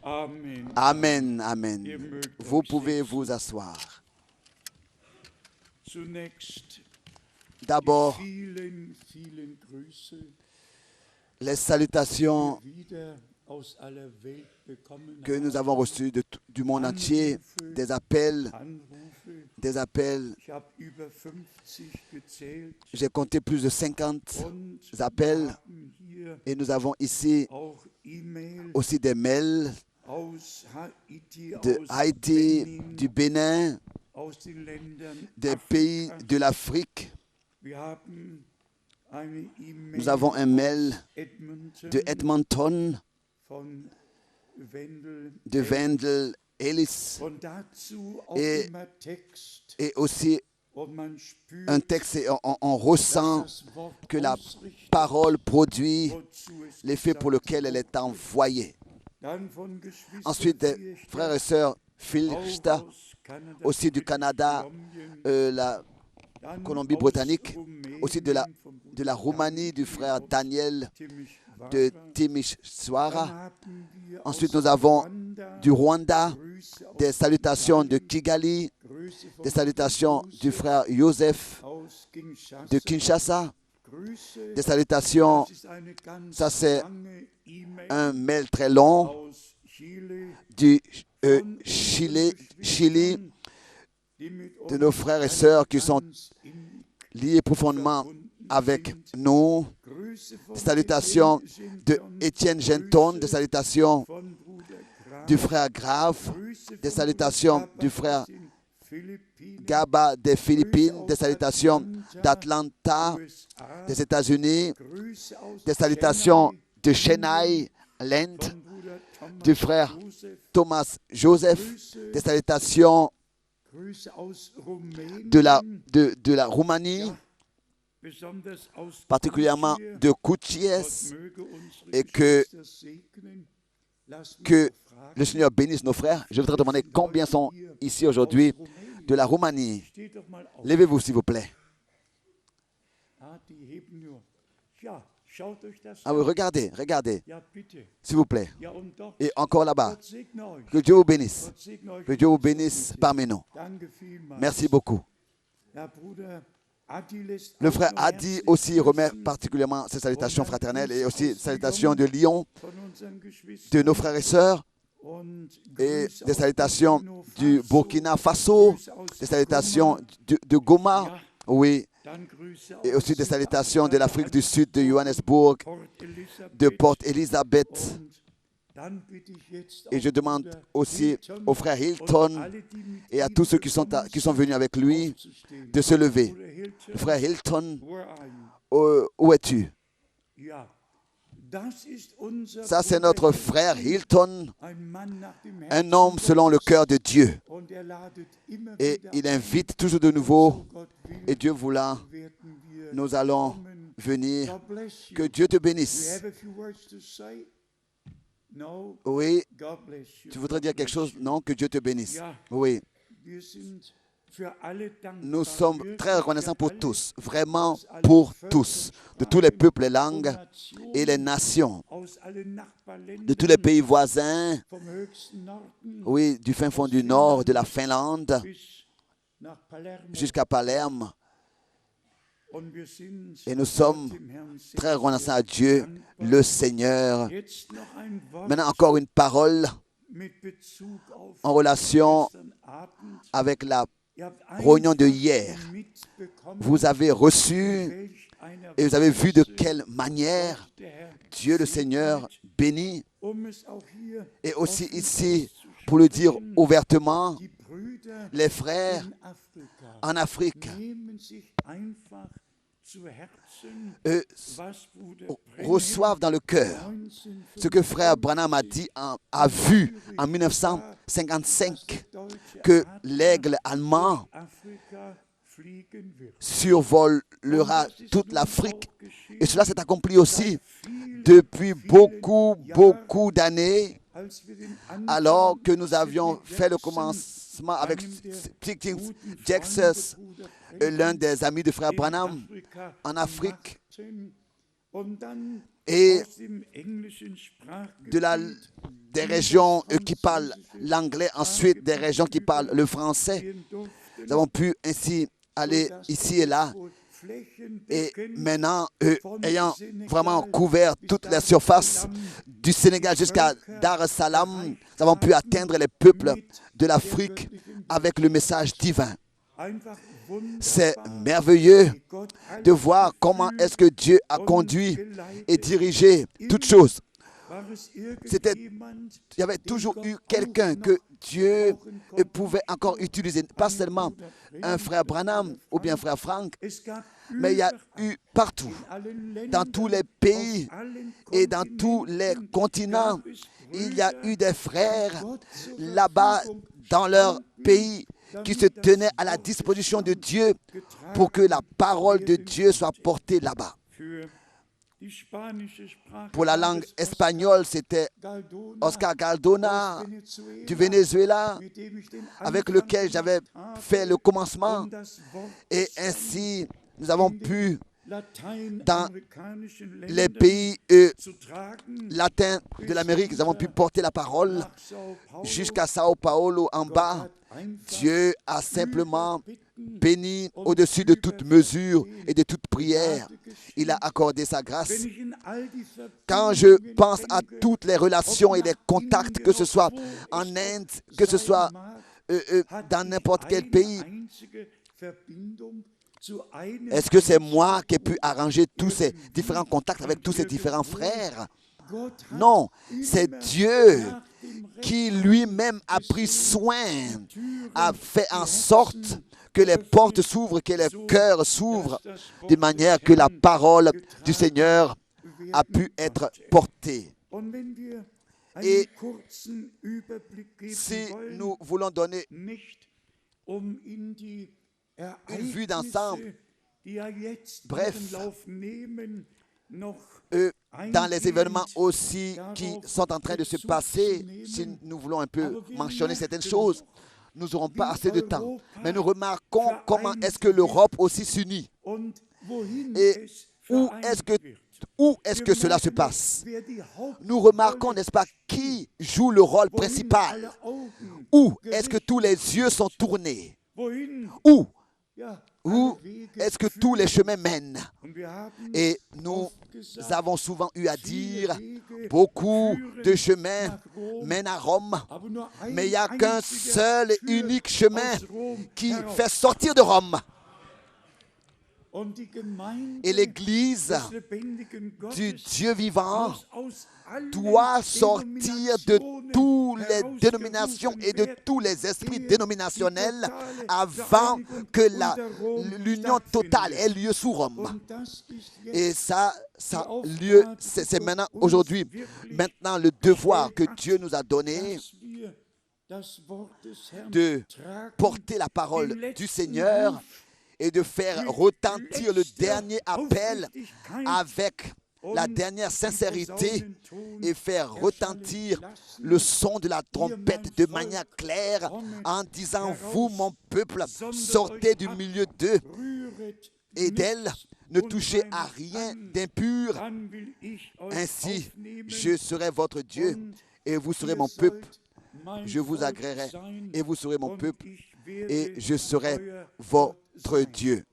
Amen. Amen, Ihr amen. mögt Vous euch pouvez setzen. vous asseoir. Zunächst D'abord, vielen, vielen Grüße, les salutations die wir wieder aus aller Welt bekommen que nous haben. avons reçues du monde entier, des appels, Anrufe. des appels. Ich habe über 50 gezählt. J'ai compté plus de 50 Und appels wir haben hier et nous avons ici auch E-Mail aussi des mails aus Haiti, de aus Haïti, Benin, du Bénin, aus den Ländern des pays Afrikas. de l'Afrique. Wir haben eine E-Mail Nous avons un mail aus Edmonton de Edmonton, von Wendel de Wendel Ellis und dazu auch et- immer Text et aussi und man spürt, un texte et on dass ressent das Wort que la ausrichtet, parole produit wozu es l'effet pour gesandt lequel elle est wurde. envoyée. Dann von Geschwister Ensuite, des Fürchter, frères et sœurs auch Filchta, aus Kanada, aussi du British Canada, Columbia, la dann Colombie-Britannique, aus Rumänien aussi de la vom Bruder Roumanie, du frère aus Daniel Timișoara. de Dann Timișoara. haben wir Ensuite, aus nous avons Rwanda du Rwanda, Grüße aus des salutations de Kigali, Kigali, Grüße vom des salutations Bruder du frère Joseph aus Kinshasa, de Kinshasa, Grüße, des salutations, das ist eine ganz ça c'est lange E-Mail un mail très long aus Chile, du von Chili, unseren Chili, Geschwistern, die mit de uns nos frères et sœurs qui sont ganz innig liés profondément verbunden avec sind. nous. Grüße von Des salutations Etienne de Genton, Étienne Genton, des Grüße salutations von Bruder Graf, du frère Grave, Grüße des von salutations Bruder du Gaba frère aus den Philippinen, Gaba des Philippines, Grüße des aus salutations Atlanta, d'Atlanta, USA, des États-Unis, Grüße aus des salutations Chennai, de Indien, Chennai, l'Inde, von Bruder Thomas du frère Joseph, Thomas Joseph, Grüße, des salutations Grüße aus Rumänien, de la Roumanie, ja, besonders aus particulièrement Kutschier. de Gott Kouchies, möge unsere et que, Geschwister segnen. Lass mich que doch fragen, le Seigneur bénisse nos frères. Je voudrais demander combien sont ici aujourd'hui de la Roumanie. Steht doch mal auf. Levez-vous s'il vous plaît. Ah, die heben nur. Ja, schaut euch das Ah oui, an. regardez, regardez, Ja, bitte. s'il vous plaît. Ja, und doch. Et encore là-bas, Gott segne euch. que Dieu vous bénisse. Gott segne euch. Que Dieu vous bénisse parmi nous. Danke vielmals. Merci beaucoup. Ja, Bruder Adi lässt Le auch frère noch Adi herzlich aussi remet grüßen particulièrement ses salutations fraternelles et aussi salutations de Lyon, von unseren de Geschwistern nos frères et sœurs, und et Grüße des aus salutations du Faso, Burkina Faso, Grüße aus des salutations Goma, de Goma, ja, oui, dann Grüße et aus aussi des Südafrika, salutations de l'Afrique du Sud, de Johannesburg, Port Elizabeth. de Port Elizabeth. Und dann bitte ich jetzt Et auch je demande Bruder aussi Hilton au frère und Hilton alle, die mit et à ihm tous ceux qui sont gekommen venus avec lui aufzustehen. de se lever. Bruder Hilton, Le frère Hilton, where are you? où es-tu? Ja, das ist unser Ça, c'est Bruder notre Hilton, frère Hilton, ein Mann nach dem un Herzen homme selon le Gottes. cœur de Dieu. Und er ladet immer Et wieder il ein. invite toujours de nouveau, So Gott will, et Dieu voulant, werden wir nous allons kommen. venir. God bless you. Que Dieu te Do you bénisse. have a few words to say? No? Oui, God bless you. tu voudrais dire God quelque bless chose? you. Non, que Dieu te bénisse. Ja, Oui, wir sind für alle dankbar. nous sommes Wirklich très reconnaissants für pour alle, tous, vraiment aus allen pour Völkern, tous, de tous les Sprachen peuples et und langues Nationen, et les nations, aus allen Nachbarländern, de tous les pays voisins, vom höchsten Norden oui, du fin fond du nord, de la Finlande bis nach Palermo. jusqu'à Palerme. Und wir sind Et nous sommes Gott, dem Herrn, sehr, très reconnaissants sehr à Dieu, dankbar. le Seigneur. Jetzt noch ein Wort Maintenant, encore une parole mit Bezug auf en relation gestern Abend. avec la Ihr habt réunion de einfach hier. mitbekommen, Vous avez reçu welch einer et vous avez vu de Weise quelle manière Gott, der Herr, Dieu le Seigneur bénit. es auch hier Et aussi offen ici, auszusprechen, pour le dire ouvertement, die Brüder les frères in Afrika en Afrique nehmen sich einfach zu Herzen, eux, was Bruder Brenhem reçoivent dans le cœur ce que frère Branham a dit, a vu en 1955, que l'aigle allemand Afrika fliegen wird. survolera toute l'Afrique. Et cela s'est accompli aussi depuis beaucoup d'années, Als wir den alors que nous avions fait le commencement avec T.T. Jackson, l'un des amis de frère Branham en Afrique, und dann et aus dem englischen de la, Sprachgebiet des régions qui parlent l'anglais, ensuite des régions qui parlent le français. Nous avons pu ainsi aller ici et là. Et maintenant, ayant vraiment couvert toute la surface du Sénégal jusqu'à Dar es Salaam, nous avons pu atteindre les peuples de l'Afrique avec le message divin. C'est merveilleux de voir comment est-ce que Dieu a conduit et dirigé toutes choses. Il y avait toujours eu quelqu'un que Dieu pouvait encore utiliser, pas seulement un frère Branham ou bien frère Frank, mais il y a eu partout, dans tous les pays et dans tous les continents, il y a eu des frères là-bas dans leur pays qui se tenaient à la disposition de Dieu pour que la parole de Dieu soit portée là-bas. Pour la langue espagnole, c'était Oscar Galdona du Venezuela, avec lequel j'avais fait le commencement. Et ainsi, nous avons pu, dans les pays latins de l'Amérique, nous avons pu porter la parole jusqu'à Sao Paulo en bas. Dieu a simplement béni au-dessus de toute mesure et de toute prière. Il a accordé sa grâce. Quand je pense à toutes les relations et les contacts, que ce soit en Inde, que ce soit dans n'importe quel pays, est-ce que c'est moi qui ai pu arranger tous ces différents contacts avec tous ces différents frères? Non, c'est Dieu qui lui-même a pris soin, a fait en sorte que les portes s'ouvrent, que les cœurs s'ouvrent, de manière que la parole du Seigneur a pu être portée. Et si nous voulons donner une vue d'ensemble, bref, dans les événements aussi qui sont en train de se passer, si nous voulons un peu mentionner certaines choses, nous n'aurons pas assez de temps. Mais nous remarquons comment est-ce que l'Europe aussi s'unit. Et où est-ce que cela se passe? Nous remarquons, n'est-ce pas, qui joue le rôle principal? Où est-ce que tous les yeux sont tournés? Où est-ce que tous les chemins mènent? Et nous avons souvent eu à dire, beaucoup de chemins mènent à Rome, mais il n'y a qu'un seul et unique chemin qui fait sortir de Rome. Et l'Église du Dieu vivant doit sortir de toutes les dénominations et de tous les esprits dénominationnels avant que l'union totale ait lieu sous Rome. Et ça lieu, c'est maintenant, aujourd'hui, maintenant le devoir que Dieu nous a donné de porter la parole du Seigneur et de faire retentir le dernier appel avec la dernière sincérité et faire retentir le son de la trompette de manière claire en disant, vous mon peuple, sortez du milieu d'eux et d'elle, ne touchez à rien d'impur. Ainsi, je serai votre Dieu et vous serez mon peuple. Je vous agréerai et vous serez mon peuple et je serai votre Dieu.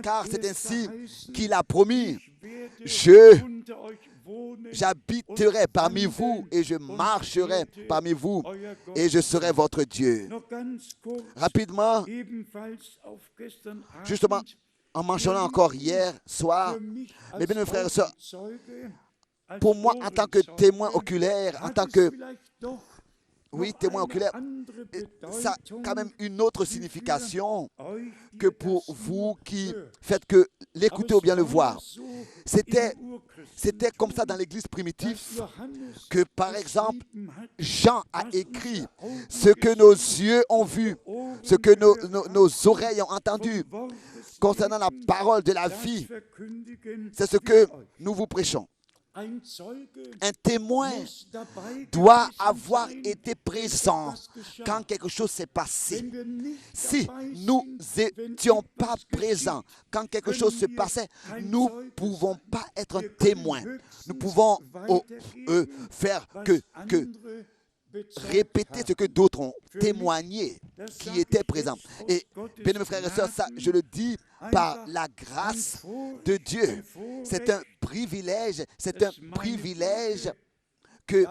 Car c'est ainsi qu'il a promis, j'habiterai parmi vous et je marcherai parmi vous et je serai votre Dieu. Rapidement, justement, en mentionnant encore hier soir, mes bien frères et sœurs, pour moi, en tant que témoin oculaire, en tant que témoin oculaire, ça a quand même une autre signification que pour vous qui faites que l'écouter ou bien le voir. C'était comme ça dans l'église primitive que, par exemple, Jean a écrit ce que nos yeux ont vu, ce que nos oreilles ont entendu concernant la parole de la vie. C'est ce que nous vous prêchons. Un témoin doit avoir été présent quand quelque chose s'est passé. Si nous n'étions pas présents quand quelque chose se passait, nous ne pouvons pas être un témoin. Nous pouvons faire que répéter ce que d'autres ont témoigné, qui étaient présents. Et, bien mes frères et sœurs, ça, je le dis par la grâce de Dieu. C'est un privilège que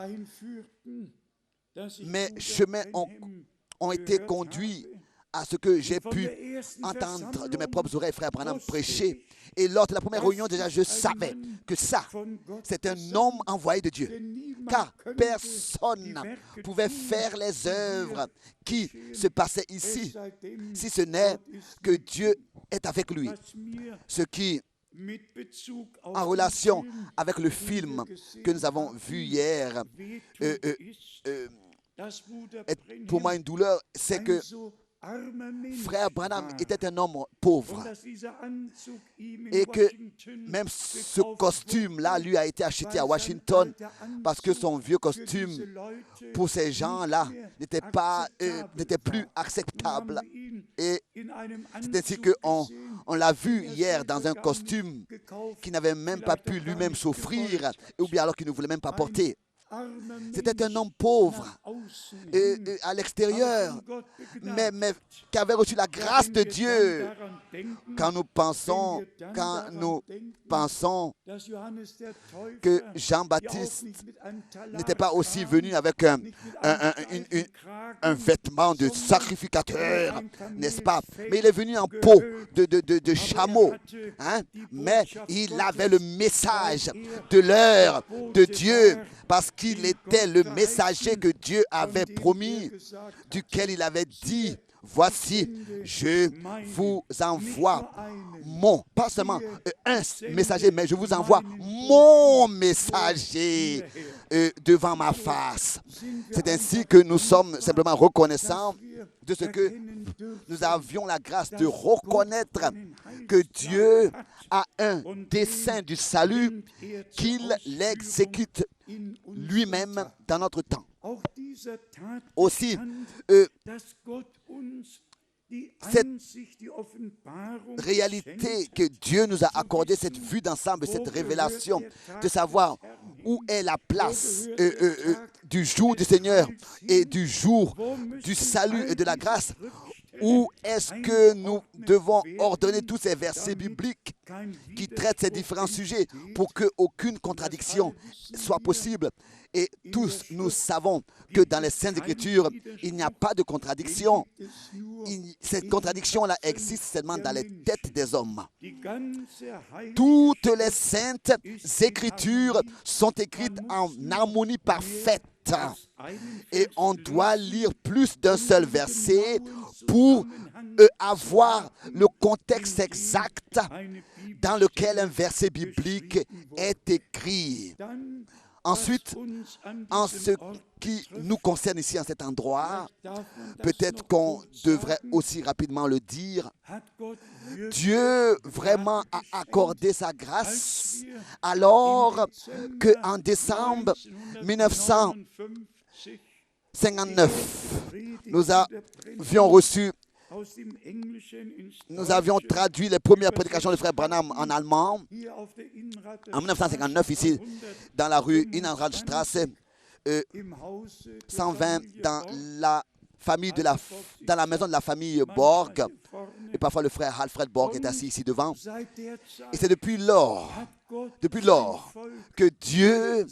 mes chemins ont été conduits à ce que j'ai pu entendre de mes propres oreilles, frère Branham, prêcher. Et lors de la première réunion, déjà, je savais que ça, c'est un homme envoyé de Dieu. Car personne ne pouvait faire les œuvres qui se passaient ici, si ce n'est que Dieu est avec lui. Ce qui, en relation avec le film que nous avons vu hier, est pour moi une douleur, c'est que Frère Branham était un homme pauvre et que même ce costume-là lui a été acheté à Washington parce que son vieux costume pour ces gens-là n'était plus acceptable. Et c'est ainsi qu'on l'a vu hier dans un costume qu'il n'avait même pas pu lui-même s'offrir ou bien alors qu'il ne voulait même pas porter. C'était un homme pauvre à l'extérieur, mais qui avait reçu la grâce de Dieu. Quand nous pensons que Jean-Baptiste n'était pas aussi venu avec un vêtement de sacrificateur, n'est-ce pas? Mais il est venu en peau de chameau. Hein? Mais il avait le message de l'heure de Dieu, parce qu'il était le messager que Dieu avait promis, duquel il avait dit, voici, je vous envoie pas seulement un messager, mais je vous envoie mon messager devant ma face. C'est ainsi que nous sommes simplement reconnaissants de ce que nous avions la grâce de reconnaître que Dieu a un dessein du salut, qu'il l'exécute lui-même dans notre temps. Aussi, cette réalité que Dieu nous a accordé, cette vue d'ensemble, cette révélation, de savoir où est la place du jour du Seigneur et du jour du salut et de la grâce. Où est-ce que nous devons ordonner tous ces versets bibliques qui traitent ces différents sujets pour qu'aucune contradiction soit possible? Et tous nous savons que dans les Saintes Écritures, il n'y a pas de contradiction. Cette contradiction-là existe seulement dans les têtes des hommes. Toutes les Saintes Écritures sont écrites en harmonie parfaite. Et on doit lire plus d'un seul verset pour avoir le contexte exact dans lequel un verset biblique est écrit. Ensuite, en ce qui nous concerne ici, en cet endroit, peut-être qu'on devrait aussi rapidement le dire, Dieu vraiment a accordé sa grâce alors qu'en décembre 1959, nous avions traduit les premières prédications de Frère Branham en allemand. En 1959, ici, dans la rue Innenradstrasse, 120, dans la maison de la famille Borg. Et parfois, le frère Alfred Borg est assis ici devant. Et c'est depuis lors que Dieu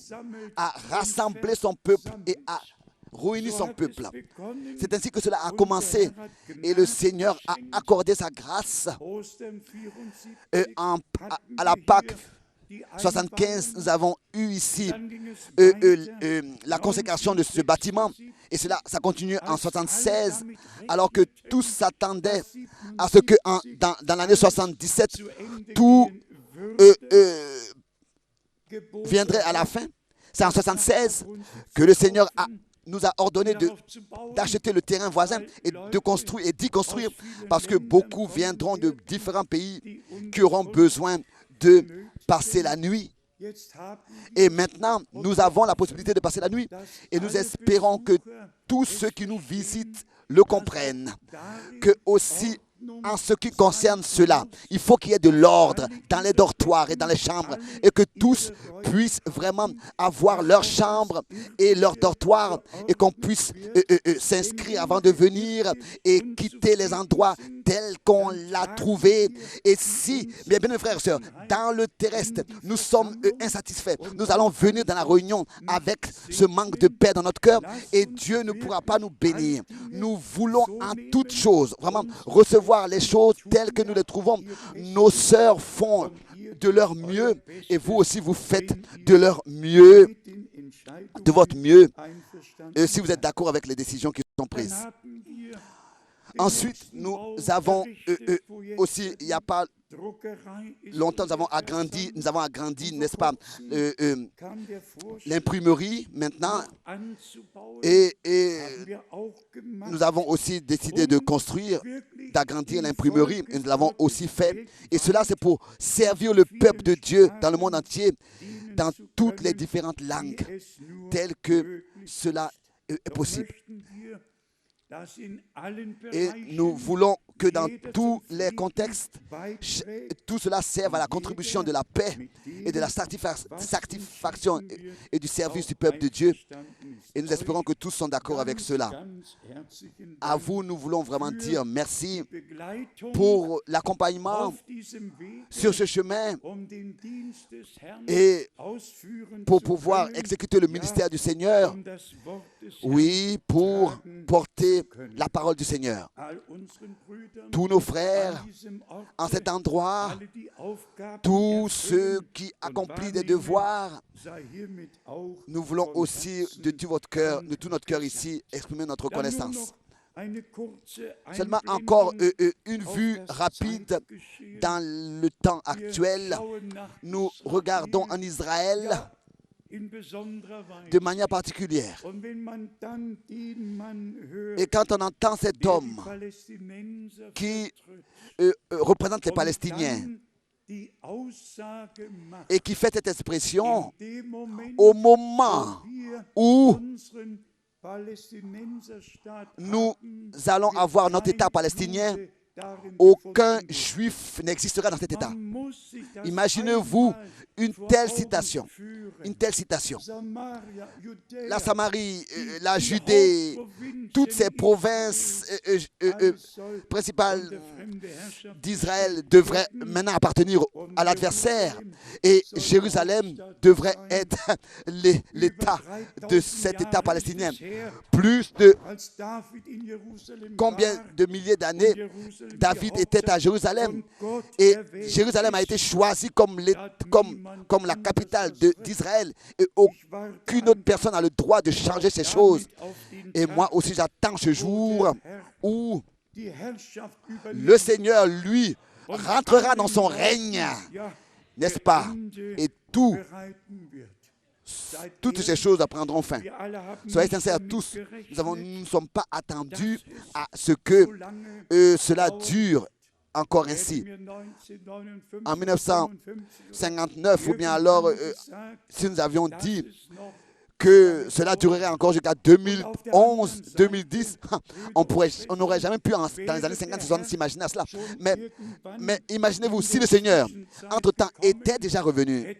a rassemblé son peuple et a réuni son peuple. C'est ainsi que cela a commencé. Et le Seigneur a accordé sa grâce. À la Pâque 75, nous avons eu ici la consécration de ce bâtiment. Et ça continue en 76, alors que tous s'attendaient à ce que dans l'année 77, tout viendrait à la fin. C'est en 76 que le Seigneur nous a ordonné d'acheter le terrain voisin et d'y construire, parce que beaucoup viendront de différents pays qui auront besoin de passer la nuit. Et maintenant, nous avons la possibilité de passer la nuit. Et nous espérons que tous ceux qui nous visitent le comprennent. Que aussi, en ce qui concerne cela, il faut qu'il y ait de l'ordre dans les dortoirs et dans les chambres et que tous puissent vraiment avoir leur chambre et leur dortoir et qu'on puisse s'inscrire avant de venir et quitter les endroits tels qu'on l'a trouvé. Et si, bien mes frères et sœurs, dans le terrestre, nous sommes insatisfaits, nous allons venir dans la réunion avec ce manque de paix dans notre cœur et Dieu ne pourra pas nous bénir. Nous voulons en toutes choses vraiment recevoir les choses telles que nous les trouvons. Nos sœurs font de leur mieux et vous aussi vous faites de leur mieux, de votre mieux, si vous êtes d'accord avec les décisions qui sont prises. Ensuite, nous avons aussi, il n'y a pas longtemps, nous avons agrandi, n'est-ce pas, l'imprimerie maintenant, et nous avons aussi décidé de construire, d'agrandir l'imprimerie, et nous l'avons aussi fait. Et cela, c'est pour servir le peuple de Dieu dans le monde entier, dans toutes les différentes langues, telles que cela est possible. Et nous voulons que dans tous les contextes, tout cela serve à la contribution de la paix et de la satisfaction et du service du peuple de Dieu. Et nous espérons que tous sont d'accord avec cela. À vous, nous voulons vraiment dire merci pour l'accompagnement sur ce chemin et pour pouvoir exécuter le ministère du Seigneur. Oui, pour porter la parole du Seigneur. Tous nos frères en cet endroit, tous ceux qui accomplissent des devoirs, nous voulons aussi de tout notre cœur ici exprimer notre reconnaissance. Seulement encore une vue rapide dans le temps actuel. Nous regardons en Israël de manière particulière. Et quand on entend cet homme qui représente les Palestiniens et qui fait cette expression au moment où nous allons avoir notre État palestinien, aucun juif n'existera dans cet État. Imaginez-vous une telle citation. La Samarie, la Judée, toutes ces provinces principales d'Israël devraient maintenant appartenir à l'adversaire. Et Jérusalem devrait être l'État de cet État palestinien. Plus de combien de milliers d'années David était à Jérusalem et Jérusalem a été choisi comme la capitale d'Israël et aucune autre personne n'a le droit de changer ces choses. Et moi aussi j'attends ce jour où le Seigneur, lui, rentrera dans son règne, n'est-ce pas? Et toutes ces choses prendront fin. Soyez sincères tous, nous ne sommes pas attendus à ce que cela dure encore ainsi. En 1959, ou bien alors, si nous avions dit que cela durerait encore jusqu'à 2011, 2010, on n'aurait jamais pu, dans les années 50-60, s'imaginer cela. Mais imaginez-vous, si le Seigneur, entre-temps, était déjà revenu,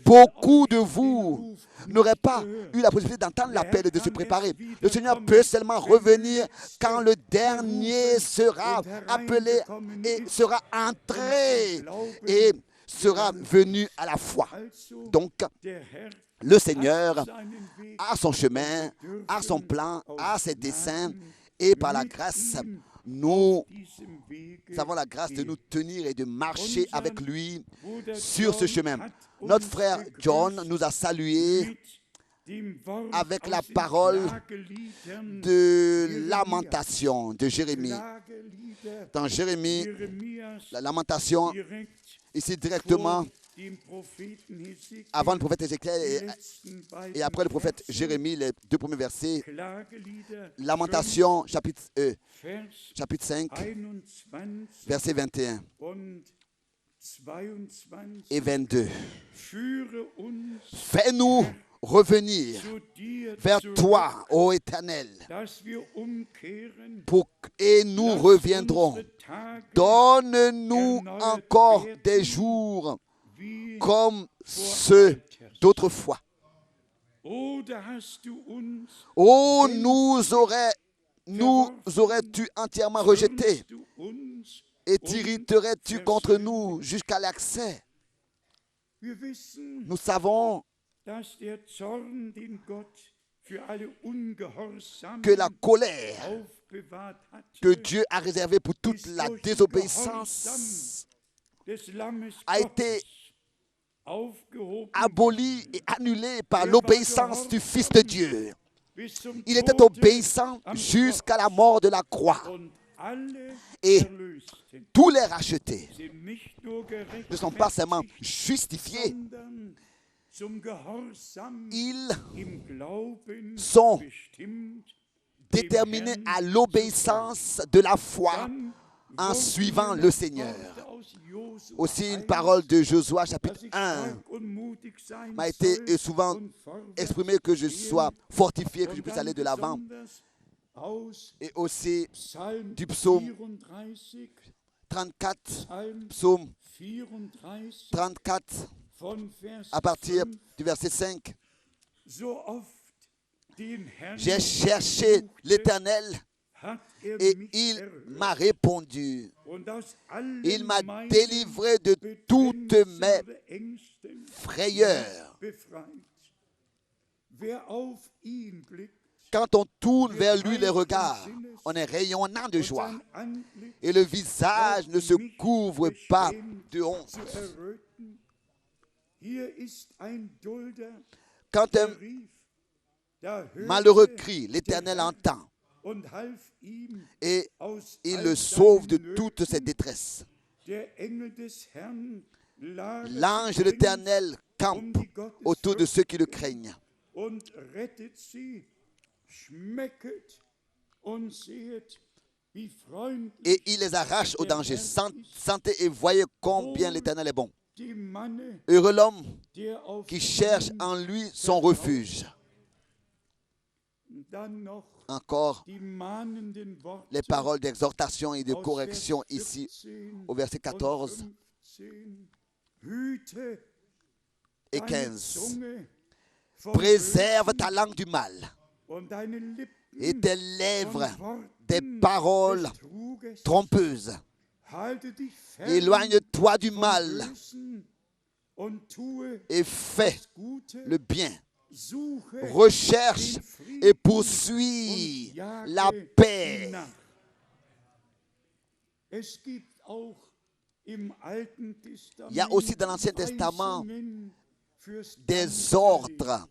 beaucoup de vous n'auraient pas eu la possibilité d'entendre l'appel et de se préparer. Le Seigneur peut seulement revenir quand le dernier sera appelé et sera entré et sera venu à la foi. Donc, le Seigneur a son chemin, a son plan, a ses desseins et par la grâce, nous avons la grâce de nous tenir et de marcher avec lui sur ce chemin. Notre frère John nous a salués avec la parole de lamentation de Jérémie. Dans Jérémie, la lamentation, ici directement, avant le prophète Ézéchiel et après le prophète Jérémie, les deux premiers versets. Lamentation, chapitre 5, verset 21. 22. et 22. Führe uns Fais-nous revenir zu dir vers zurück, toi, ô Éternel, dass wir umkehren. et nous Lass reviendrons. unsere Tage Donne-nous encore des jours wie comme vor ceux alters. d'autrefois. Oder hast du uns, Oh, nous aurais-tu entièrement rejetés würdest du uns et t'irriterais-tu contre nous jusqu'à l'accès? Wir wissen, Nous savons dass der Zorn, den Gott für alle Ungehorsamen que la colère aufbewahrt hatte, que Dieu a réservée pour toute ist la durch den désobéissance Gehorsam des Lammes a été Gottes aufgehoben abolie et annulée par Er l'obéissance war du Fils de Dieu. bis zum Il était Tode obéissant am jusqu'à la mort de la croix. Kreuz. Und alle Et Erlösten tous les rachetés sind nicht nur ne sont pas seulement gerechtfertigt, justifiés, sondern zum Gehorsam ils im Glauben sont bestimmt, dem déterminés Herrn à zu l'obéissance de la foi Dann en wohltuende suivant le Seigneur. Worte aus Josua Aussi une 1, parole de Josué chapitre dass ich 1 stark und mutig sein m'a été soll souvent und vorwärts exprimé que je gehen. sois fortifié, que je Und puisse dann aller de l'avant. besonders aus Et aussi Psalm du psaume 34, 34, Psalm psaume 34 34, von Vers à partir 5, du verset 5. so oft den Herrn J'ai cherché suchte, l'Éternel hat et mich il erhört. m'a répondu. Und aus allen Il m'a meinen délivré de toutes Bedrängnissen mes oder Ängsten frayeurs. befreit. Wer auf ihn blickt, Quand on tourne vers lui les regards, on est rayonnant de und joie. sein Antlitz Et le visage ne se couvre pas de honte. zu erröten. Hier ist ein Dulder, Quand der un rief, da hörte malheureux crie, der l'Éternel Herr entend und half ihm et aus il all le sauve de seinen toutes ses Nöten. détresses. Der Engel des Herrn lagert L'ange de rings l'Éternel campe autour de ceux qui le craignent. und rettet sie, schmecket und sehet, wie freundlich Et il les arrache au danger. Sentez et voyez combien l'Éternel est bon. die Manne, Heureux l'homme der auf qui cherche ihn en lui son refuge. dann noch Encore die mahnenden Worte les paroles d'exhortation et de aus correction Vers ici 14 au verset und 14 15. Hüte et deine 15. Zunge vom Préserve Bösen ta langue du mal und deine Lippen et tes von lèvres Worten des paroles des Truges. trompeuses. Halte dich fern Éloigne-toi du vom mal Bösen und tue et fais das Gute. le bien. Suche Recherche den Frieden et poursuis und jage la ihn paix. nach. Es gibt auch im Alten Testament Il y a aussi dans l'Ancien Testament Weisungen fürs des ganze ordres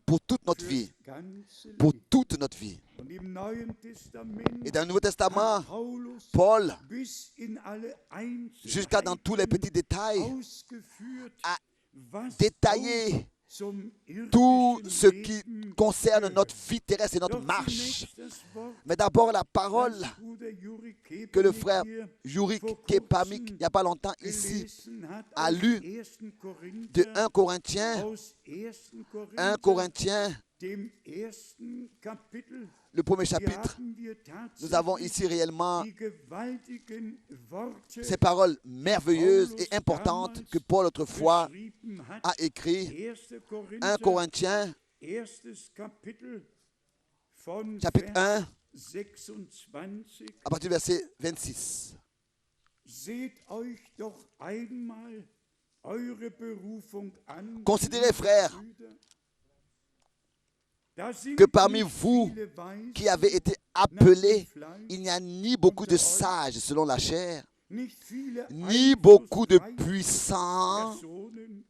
pour toute notre Leben, vie. fürs ganze Pour Leben. toute notre vie. Und im Neuen Testament Et dans le Nouveau Testament, hat Paulus Paul, bis in alle jusqu'à dans tous les petits détails, ausgeführt, a was détaillé auch zum tout irdischen ce qui Leben concerne gehört. notre vie terrestre et notre Doch marche. zunächst das Wort, Mais d'abord la parole das Bruder Juri que le Kepanik frère hier Jurik vor Kepamik, kurzem il n'y a pas longtemps ici, gelesen hat a aus lu 1. de Korinther, 1 Corinthiens, aus 1 Corinthiens, dem ersten Kapitel. le premier Hier chapitre. haben wir Nous avons tatsächlich ici réellement die gewaltigen Worte ces paroles merveilleuses et importantes que Paul autrefois geschrieben hat. a écrit. 1. 1 Corinthiens, erstes Kapitel von chapitre Vers 1, 26. à partir du verset 26. Seht euch doch einmal eure Berufung an. Considérez, liebe frères, Brüder. Da sind que parmi nicht vous viele Weisen qui avez été nach appelés, dem Fleisch, il n'y a ni beaucoup de sages selon la chair, nicht viele ni beaucoup de einflussreiche puissants, Personen,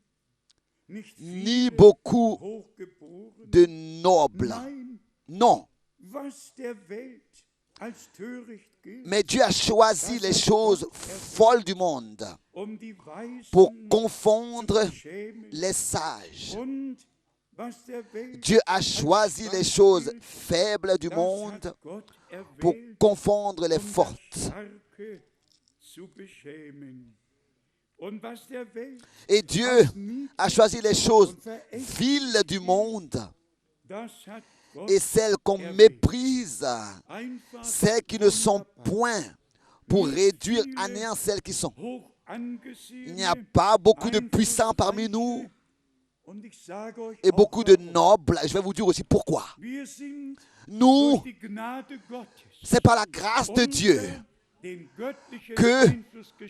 nicht ni viele beaucoup Hochgeborene. de nobles. Nein, Non, was der Welt als töricht gilt, mais Dieu a choisi les choses folles du monde um die Weisen pour zu confondre schämen. les sages. Und was der Welt Dieu a choisi les choses faibles du monde hat Gott pour erwählt, confondre les um das fortes. Starke zu beschämen. Et Dieu a choisi les choses viles du monde et celles qu'on méprise, celles qui ne sont point, pour réduire à néant celles qui sont. Il n'y a pas beaucoup de puissants parmi nous et beaucoup de nobles. Je vais vous dire aussi pourquoi. Nous, c'est par la grâce de Dieu que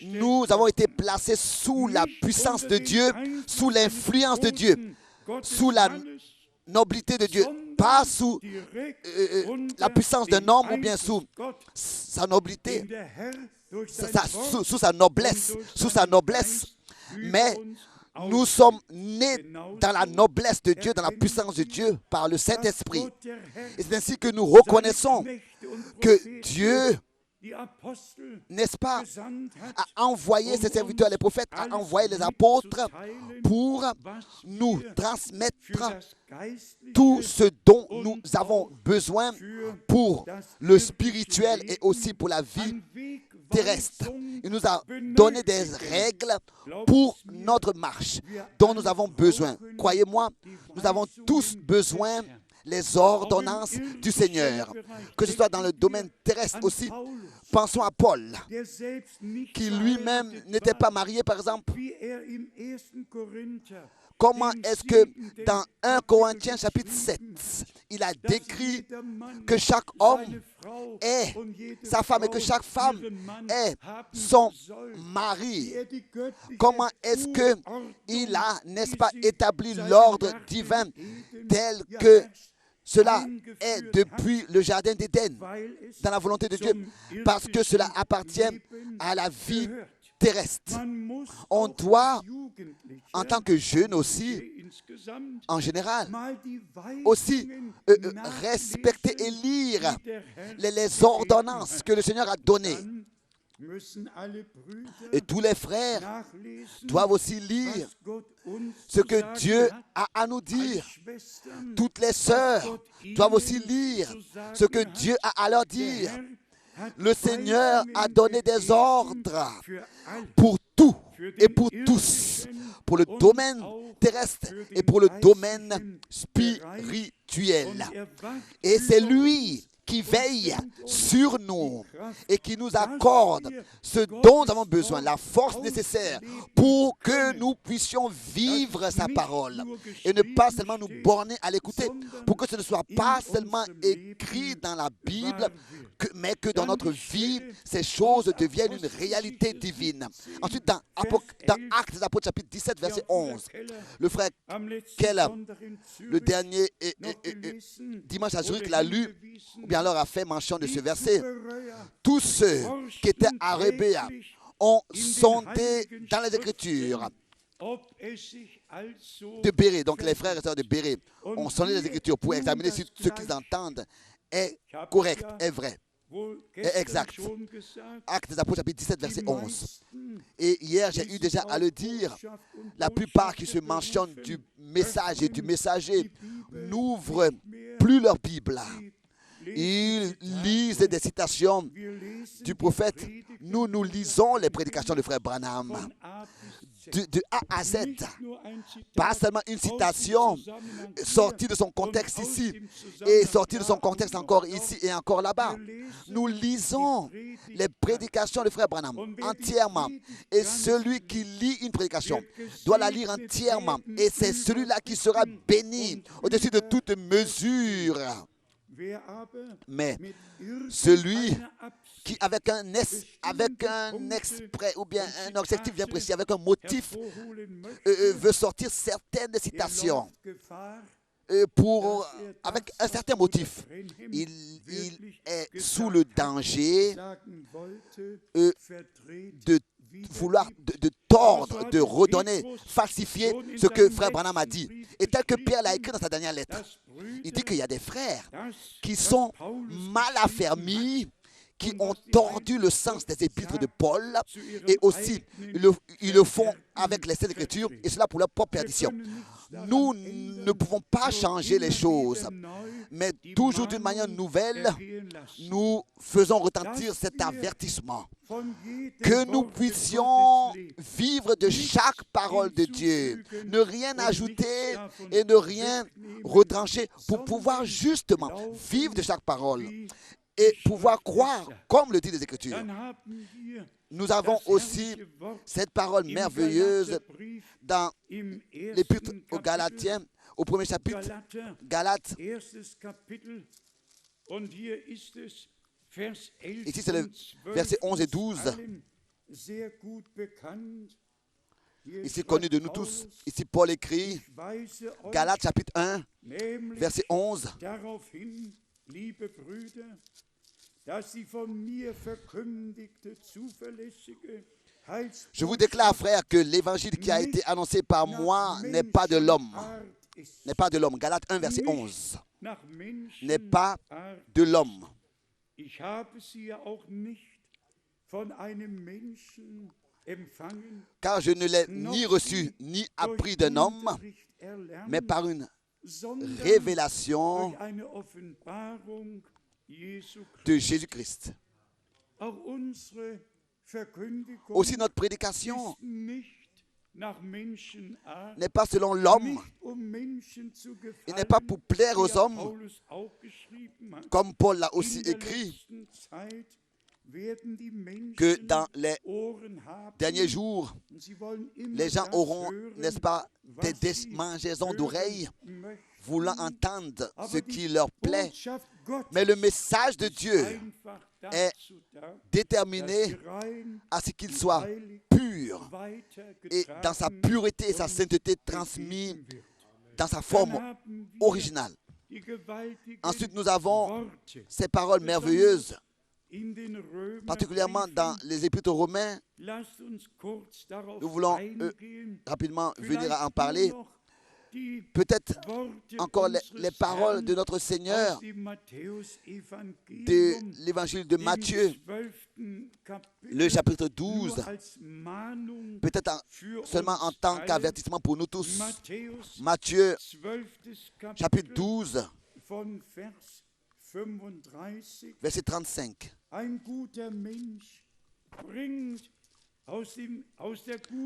nous avons été placés sous la puissance de Dieu, sous l'influence de Dieu, sous la nobilité de Dieu, pas sous la puissance d'un homme ou bien sous sa nobilité, sous sa noblesse, mais nous sommes nés dans la noblesse de Dieu, dans la puissance de Dieu, par le Saint-Esprit. Et c'est ainsi que nous reconnaissons que Dieu, n'est-ce pas, a envoyé ses serviteurs, les prophètes, a envoyé les apôtres pour nous transmettre tout ce dont nous avons besoin pour le spirituel et aussi pour la vie terrestre. Il nous a donné des règles pour notre marche dont nous avons besoin. Croyez-moi, nous avons tous besoin les ordonnances du Seigneur, que ce soit dans le domaine terrestre aussi. Pensons à Paul, qui lui-même n'était pas marié, par exemple. Comment est-ce que dans 1 Corinthiens chapitre 7, il a décrit que chaque homme est sa femme et que chaque femme est son mari? Comment est-ce qu'il a, n'est-ce pas, établi l'ordre divin tel que cela est depuis le jardin d'Éden, dans la volonté de Dieu, parce que cela appartient à la vie terrestre. On doit, en tant que jeune aussi, en général, aussi respecter et lire les ordonnances que le Seigneur a données. Et tous les frères doivent aussi lire ce que Dieu a à nous dire. Toutes les sœurs doivent aussi lire ce que Dieu a à leur dire. Le Seigneur a donné des ordres pour tout et pour tous, pour le domaine terrestre et pour le domaine spirituel. Et c'est lui qui veille sur nous et qui nous accorde ce dont nous avons besoin, la force nécessaire pour que nous puissions vivre sa parole et ne pas seulement nous borner à l'écouter, pour que ce ne soit pas seulement écrit dans la Bible, mais que dans notre vie, ces choses deviennent une réalité divine. Ensuite, dans Actes des Apôtres, chapitre 17, verset 11, le frère Keller, le dernier dimanche à Zurich, l'a lu, ou bien alors a fait mention de ce verset. Tous ceux qui étaient à Rébéa ont sondé dans les Écritures de Bérée, donc les frères et sœurs de Bérée ont sondé les Écritures pour examiner si ce qu'ils entendent est correct, est vrai, est exact. Actes des Apôtres, chapitre 17, verset 11. Et hier, j'ai eu déjà à le dire, la plupart qui se mentionnent du message et du messager n'ouvrent plus leur Bible. Ils lisent des citations du prophète. Nous lisons les prédications du frère Branham de A à Z. Pas seulement une citation sortie de son contexte ici et sortie de son contexte encore ici et encore là-bas. Nous lisons les prédications du frère Branham entièrement. Et celui qui lit une prédication doit la lire entièrement. Et c'est celui-là qui sera béni au-dessus de toute mesure. Mais celui qui, avec un exprès ou bien un objectif bien précis, avec un motif, veut sortir certaines citations avec un certain motif, il est sous le danger de vouloir de tordre, de redonner, falsifier ce que frère Branham a dit. Et tel que Pierre l'a écrit dans sa dernière lettre, il dit qu'il y a des frères qui sont mal affermis, qui ont tordu le sens des épîtres de Paul, et aussi ils le font avec les Saintes Écritures, et cela pour leur propre perdition. Nous ne pouvons pas changer les choses, mais toujours d'une manière nouvelle, nous faisons retentir cet avertissement. Que nous puissions vivre de chaque parole de Dieu, ne rien ajouter et ne rien retrancher pour pouvoir justement vivre de chaque parole et pouvoir croire comme le dit les Écritures. Nous avons aussi cette parole merveilleuse dans l'Épître aux Galatiens, au premier chapitre, Galates. Ici, c'est le verset 11 et 12. Ici, connu de nous tous. Ici, Paul écrit, Galates chapitre 1, verset 11. Je vous déclare, frère, que l'évangile qui a été annoncé par moi n'est pas de l'homme. N'est pas de l'homme. Galates 1, verset 11. N'est pas de l'homme. Car je ne l'ai ni reçu ni appris d'un homme, mais par une révélation de Jésus-Christ. Aussi notre prédication n'est pas selon l'homme. Il n'est pas pour plaire aux hommes, comme Paul l'a aussi écrit, que dans les derniers jours, les gens auront, n'est-ce pas, des démangeaisons d'oreilles, voulant entendre ce qui leur plaît. Mais le message de Dieu est déterminé à ce qu'il soit pur et dans sa pureté et sa sainteté transmis dans sa forme originale. Ensuite, nous avons ces paroles merveilleuses, particulièrement dans les Épîtres aux Romains. Nous voulons rapidement venir à en parler. Peut-être encore les paroles de notre Seigneur de l'évangile de Matthieu, le chapitre 12, peut-être seulement en tant qu'avertissement pour nous tous. Matthieu, chapitre 12, verset 35.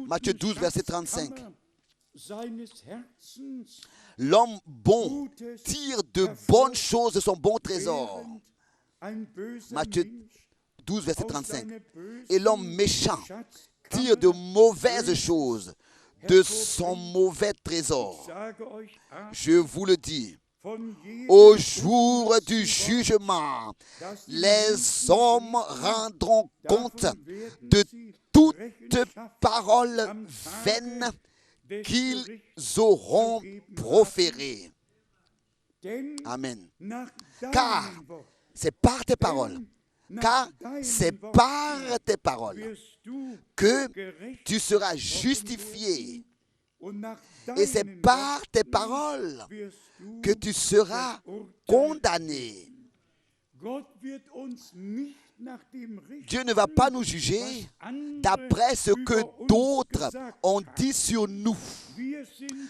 Matthieu 12, verset 35. L'homme bon tire de bonnes choses de son bon trésor. Matthieu 12, verset 35. Et l'homme méchant tire de mauvaises choses de son mauvais trésor. Je vous le dis, au jour du jugement, les hommes rendront compte de toute parole vaine qu'ils auront proféré. Amen. Car c'est par tes paroles, que tu seras justifié. Et c'est par tes paroles que tu seras condamné. Dieu ne va pas nous juger d'après ce que d'autres ont dit sur nous.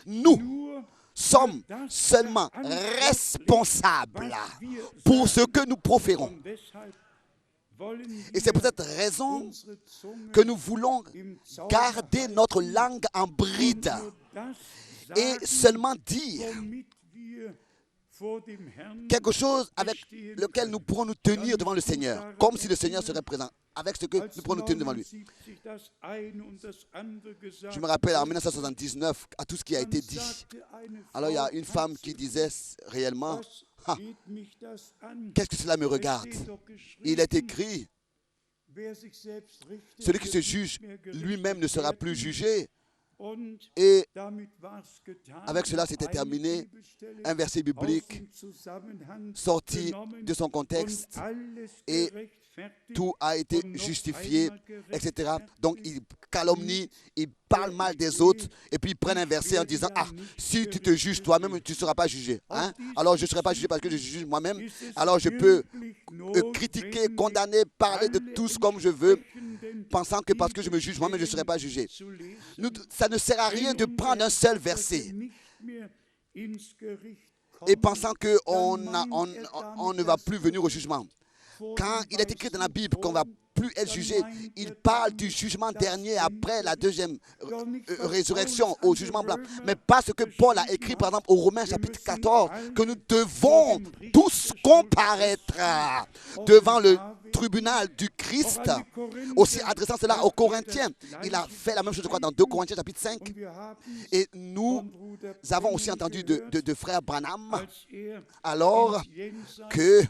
Nous sommes seulement responsables pour ce que nous proférons. Et c'est pour cette raison que nous voulons garder notre langue en bride et seulement dire quelque chose avec lequel nous pourrons nous tenir devant le Seigneur, comme si le Seigneur serait présent, avec ce que nous pourrons nous tenir devant lui. Je me rappelle en 1979, à tout ce qui a été dit. Alors il y a une femme qui disait réellement, qu'est-ce que cela me regarde? Il est écrit, celui qui se juge lui-même ne sera plus jugé. Et avec cela, c'était terminé. Un verset biblique sorti de son contexte et tout a été justifié, etc. Donc, il calomnie, il parle mal des autres et puis ils prennent un verset en disant, ah, si tu te juges toi-même, tu ne seras pas jugé. Hein? Alors, je ne serai pas jugé parce que je juge moi-même. Alors, je peux critiquer, condamner, parler de tous comme je veux, pensant que parce que je me juge moi-même, je ne serai pas jugé. Ça ne sert à rien de prendre un seul verset et pensant qu'on ne va plus venir au jugement. Quand il est écrit dans la Bible qu'on ne va plus être jugé, il parle du jugement dernier après la deuxième résurrection au jugement blanc. Mais pas ce que Paul a écrit par exemple au Romains chapitre 14, que nous devons tous comparaître devant le tribunal du Christ, aussi adressant cela aux Corinthiens. Il a fait la même chose, je crois, dans 2 Corinthiens chapitre 5. Et nous avons aussi entendu de frère Branham, alors que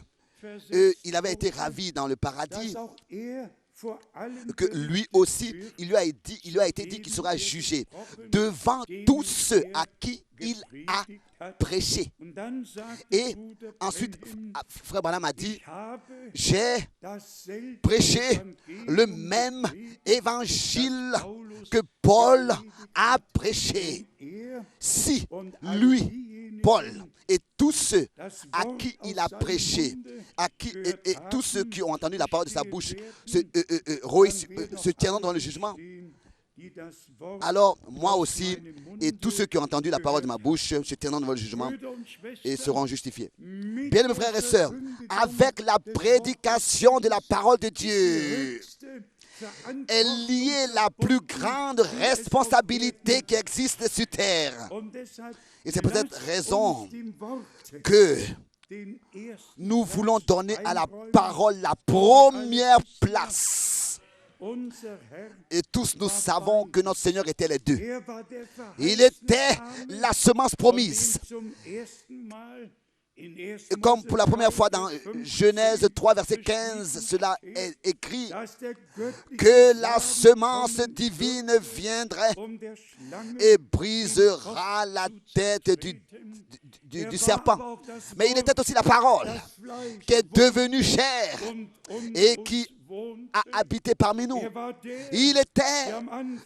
il avait été ravi dans le paradis, que lui aussi, il lui a été dit qu'il sera jugé devant tous ceux à qui il a prêché. Et ensuite, frère Branham a dit, j'ai prêché le même évangile que Paul a prêché. Si lui, Paul, et tous ceux à qui il a prêché, et tous ceux qui ont entendu la parole de sa bouche se tiendront dans le jugement, alors moi aussi et tous ceux qui ont entendu la parole de ma bouche se tiendront devant le jugement et seront justifiés. Bien, mes frères et sœurs, avec la prédication de la parole de Dieu est liée la plus grande responsabilité qui existe sur terre. Et c'est pour cette raison que nous voulons donner à la parole la première place. Et tous nous savons que notre Seigneur était les deux. Il était la semence promise. Et comme pour la première fois dans Genèse 3, verset 15, cela est écrit que la semence divine viendrait et brisera la tête du serpent. Mais il était aussi la parole qui est devenue chair et qui a habité parmi nous. Il était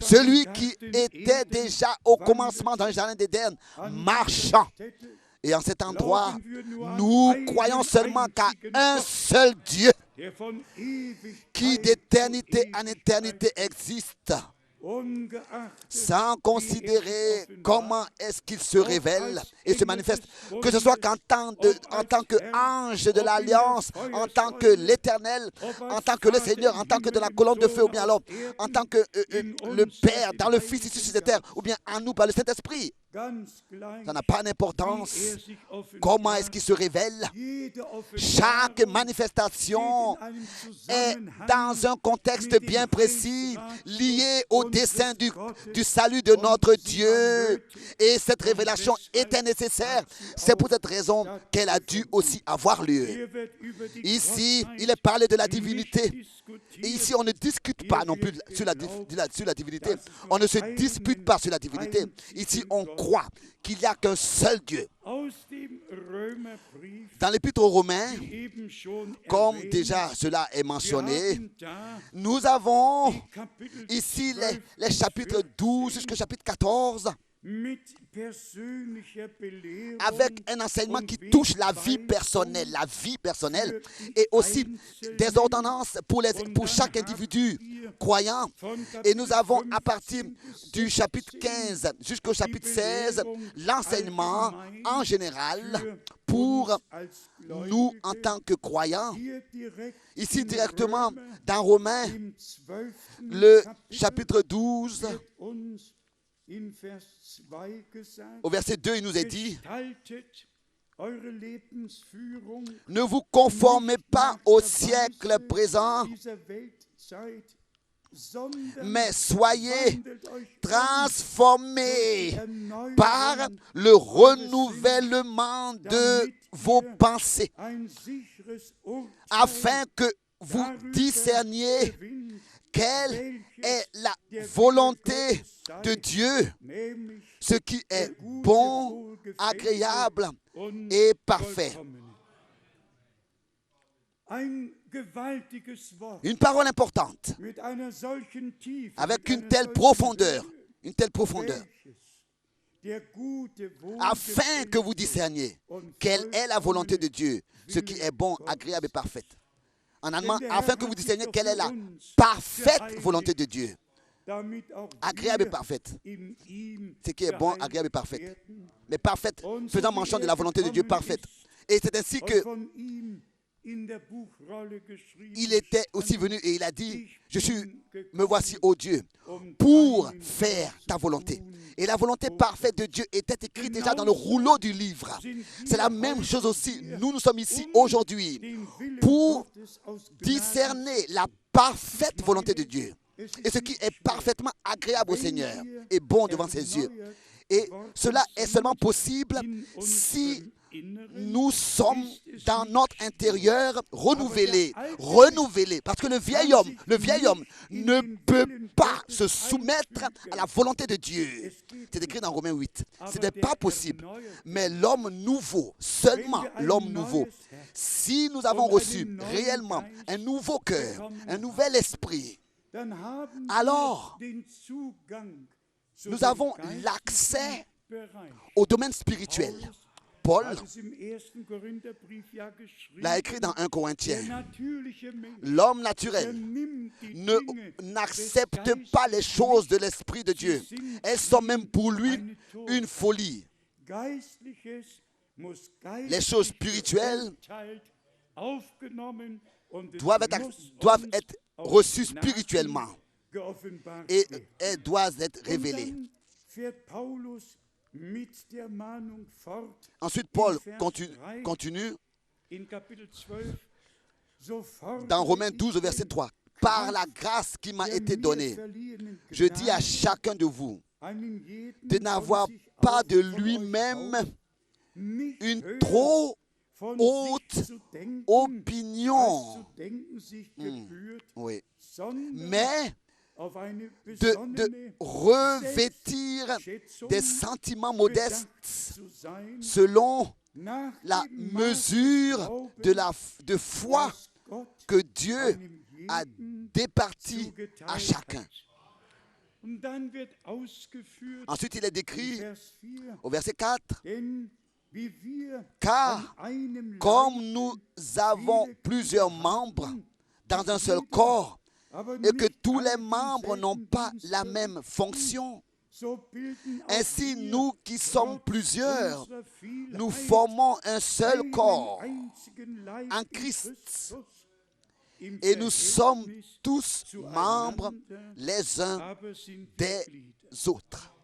celui qui était déjà au commencement dans le jardin d'Éden, marchant. Et en cet endroit, nous croyons seulement qu'à un seul Dieu qui d'éternité en éternité existe, sans considérer comment est-ce qu'il se révèle et se manifeste, que ce soit en tant qu'ange de l'Alliance, en tant que l'Éternel, en tant que le Seigneur, en tant que de la colonne de feu, ou bien alors en tant que le Père, dans le Fils ici sur cette terre, ou bien en nous par le Saint-Esprit. Ça n'a pas d'importance comment est-ce qu'il se révèle. Chaque manifestation est dans un contexte bien précis, lié au dessein du salut de notre Dieu. Et cette révélation était nécessaire. C'est pour cette raison qu'elle a dû aussi avoir lieu. Ici, il est parlé de la divinité. Et ici, on ne discute pas non plus sur la divinité. On ne se dispute pas sur la divinité. Ici, on croit qu'il n'y a qu'un seul Dieu. Dans l'Épître aux Romains, comme déjà cela est mentionné, nous avons ici les chapitres 12 jusqu'au chapitre 14, avec un enseignement qui touche la vie personnelle et aussi des ordonnances pour chaque individu croyant. Et nous avons à partir du chapitre 15 jusqu'au chapitre 16 l'enseignement en général pour nous en tant que croyants. Ici directement dans Romains, le chapitre 12, au verset 2, il nous est dit: ne vous conformez pas au siècle présent, mais soyez transformés par le renouvellement de vos pensées, afin que vous discerniez quelle est la volonté de Dieu, ce qui est bon, agréable et parfait. Une parole importante, avec une telle profondeur, afin que vous discerniez quelle est la volonté de Dieu, ce qui est bon, agréable et parfait. En allemand, afin que vous discerniez quelle est la parfaite volonté de Dieu. agréable et parfaite. Ce qui est bon, agréable et parfaite. Mais parfaite, faisant mention de la volonté de Dieu parfaite. Et c'est ainsi que il était aussi venu et il a dit, me voici, ô Dieu, pour faire ta volonté. Et la volonté parfaite de Dieu était écrite déjà dans le rouleau du livre. C'est la même chose aussi. Nous sommes ici aujourd'hui pour discerner la parfaite volonté de Dieu. Et ce qui est parfaitement agréable au Seigneur et bon devant ses yeux. Et cela est seulement possible si nous sommes dans notre intérieur renouvelés. Parce que le vieil homme ne peut pas se soumettre à la volonté de Dieu. C'est écrit dans Romains 8. Ce n'est pas possible. Mais l'homme nouveau, seulement l'homme nouveau, si nous avons reçu réellement un nouveau cœur, un nouvel esprit, alors nous avons l'accès au domaine spirituel. Paul l'a écrit dans 1 Corinthiens. L'homme naturel n'accepte pas les choses de l'Esprit de Dieu. Elles sont même pour lui une folie. Les choses spirituelles doivent être reçues spirituellement et elles doivent être révélées. Ensuite, Paul continue dans Romains 12, verset 3. Par la grâce qui m'a été donnée, je dis à chacun de vous de n'avoir pas de lui-même une trop haute opinion, oui, mais de revêtir des sentiments modestes selon la mesure de foi que Dieu a départie à chacun. Ensuite, il est décrit au verset 4, car comme nous avons plusieurs membres dans un seul corps, et que tous les membres n'ont pas la même fonction. Ainsi, nous qui sommes plusieurs, nous formons un seul corps en Christ. Et nous sommes tous membres les uns des autres.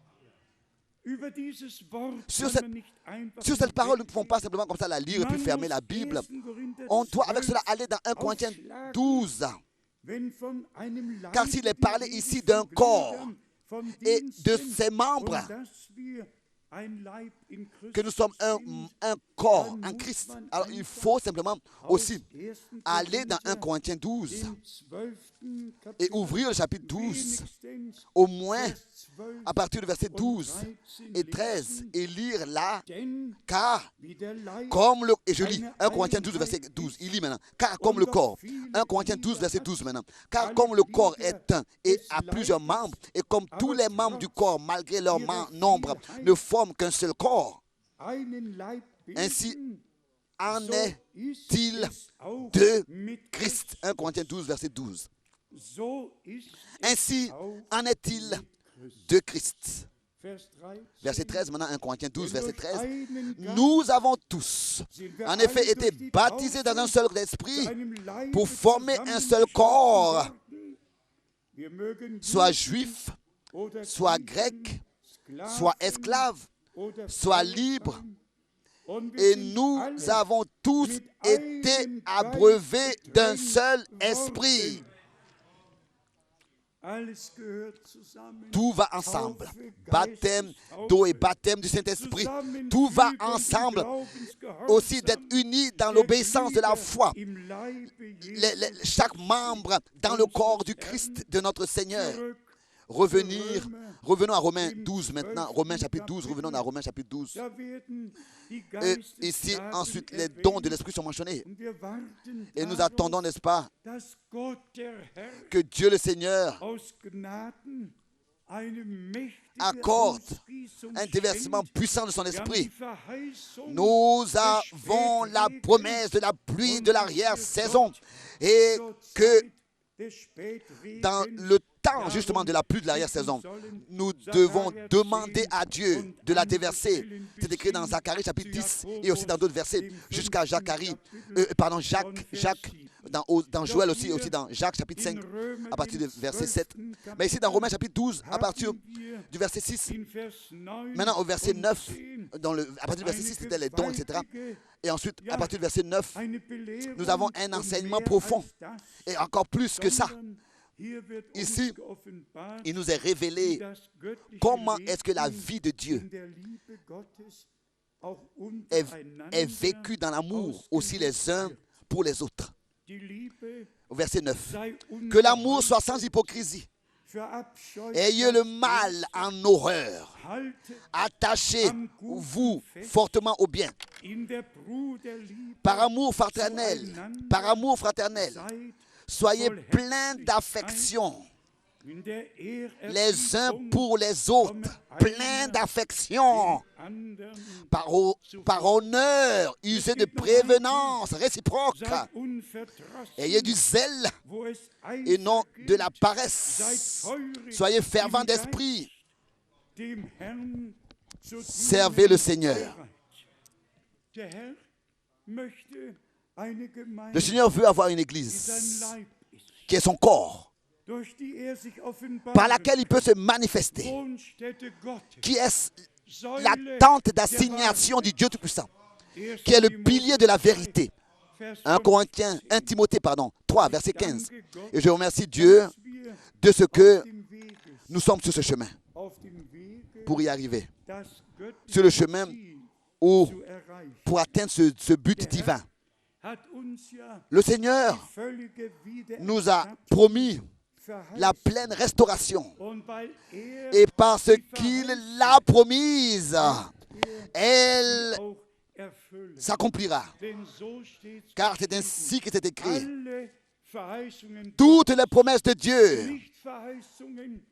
Sur cette parole, nous ne pouvons pas simplement comme ça la lire et puis fermer la Bible. On doit avec cela aller dans 1 Corinthiens 12. Car s'il est parlé ici d'un corps et de ses membres, que nous sommes un corps en Christ, alors il faut simplement aussi aller dans 1 Corinthiens 12 et ouvrir le chapitre 12, au moins à partir du verset 12 et 13, et lire là, car comme le... Et je lis 1 Corinthiens 12, verset 12, il lit maintenant, car comme le corps, 1 Corinthiens 12, verset 12 maintenant, car comme le corps est un et a plusieurs membres, et comme tous les membres du corps, malgré leur nombre, ne forment qu'un seul corps, ainsi en est-il de Christ. 1 Corinthiens 12, verset 12. Ainsi en est-il de Christ. Verset 13, maintenant 1 Corinthiens 12, verset 13. Nous avons tous, en effet, été baptisés dans un seul esprit pour former un seul corps, soit juif, soit grec, soit esclave, soit libre. Et nous avons tous été abreuvés d'un seul esprit. Tout va ensemble. Baptême d'eau et baptême du Saint-Esprit. Tout va ensemble. Aussi d'être unis dans l'obéissance de la foi. Chaque membre dans le corps du Christ de notre Seigneur. Revenons à Romains 12 maintenant. Romains chapitre 12. Revenons à Romains chapitre 12. Et ici, ensuite, les dons de l'Esprit sont mentionnés. Et nous attendons, n'est-ce pas, que Dieu le Seigneur accorde un déversement puissant de son esprit. Nous avons la promesse de la pluie de l'arrière-saison et que dans le temps justement de la pluie de l'arrière-saison. Nous devons demander à Dieu de la déverser. C'est écrit dans Zacharie chapitre 10 et aussi dans d'autres versets jusqu'à Jacques, dans Joël aussi dans Jacques chapitre 5 à partir du verset 7. Mais ici dans Romains chapitre 12 à partir du verset 6. Maintenant au verset 9, à partir du verset 6 c'était les dons, etc. Et ensuite à partir du verset 9, nous avons un enseignement profond. Et encore plus que ça. Ici, il nous est révélé comment est-ce que la vie de Dieu est vécue dans l'amour aussi les uns pour les autres. Au verset 9. Que l'amour soit sans hypocrisie. Ayez le mal en horreur. Attachez-vous fortement au bien. Par amour fraternel, soyez pleins d'affection les uns pour les autres, pleins d'affection, par honneur, usez de prévenance réciproque. Ayez du zèle et non de la paresse. Soyez fervents d'esprit. Servez le Seigneur. Le Seigneur veut avoir une église qui est son corps, par laquelle il peut se manifester, qui est la tente d'assignation du Dieu Tout-Puissant, qui est le pilier de la vérité. 1 Timothée 3, verset 15. Et je remercie Dieu de ce que nous sommes sur ce chemin pour y arriver. Sur le chemin pour atteindre ce but divin. Le Seigneur nous a promis la pleine restauration. Et parce qu'il l'a promise, elle s'accomplira. Car c'est ainsi que c'est écrit. Toutes les promesses de Dieu,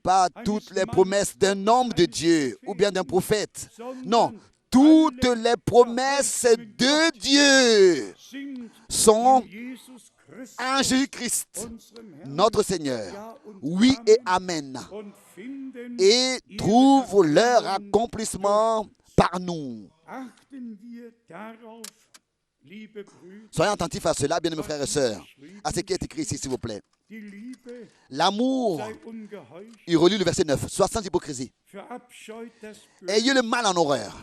pas toutes les promesses d'un homme de Dieu ou bien d'un prophète. Non, toutes les promesses de Dieu sont en Jésus-Christ, notre Seigneur. Oui et Amen. Et trouvent leur accomplissement par nous. Soyez attentifs à cela, bien-aimés frères et sœurs, à ce qui est écrit ici, s'il vous plaît. L'amour, il relit le verset 9, soit sans hypocrisie. Ayez le mal en horreur.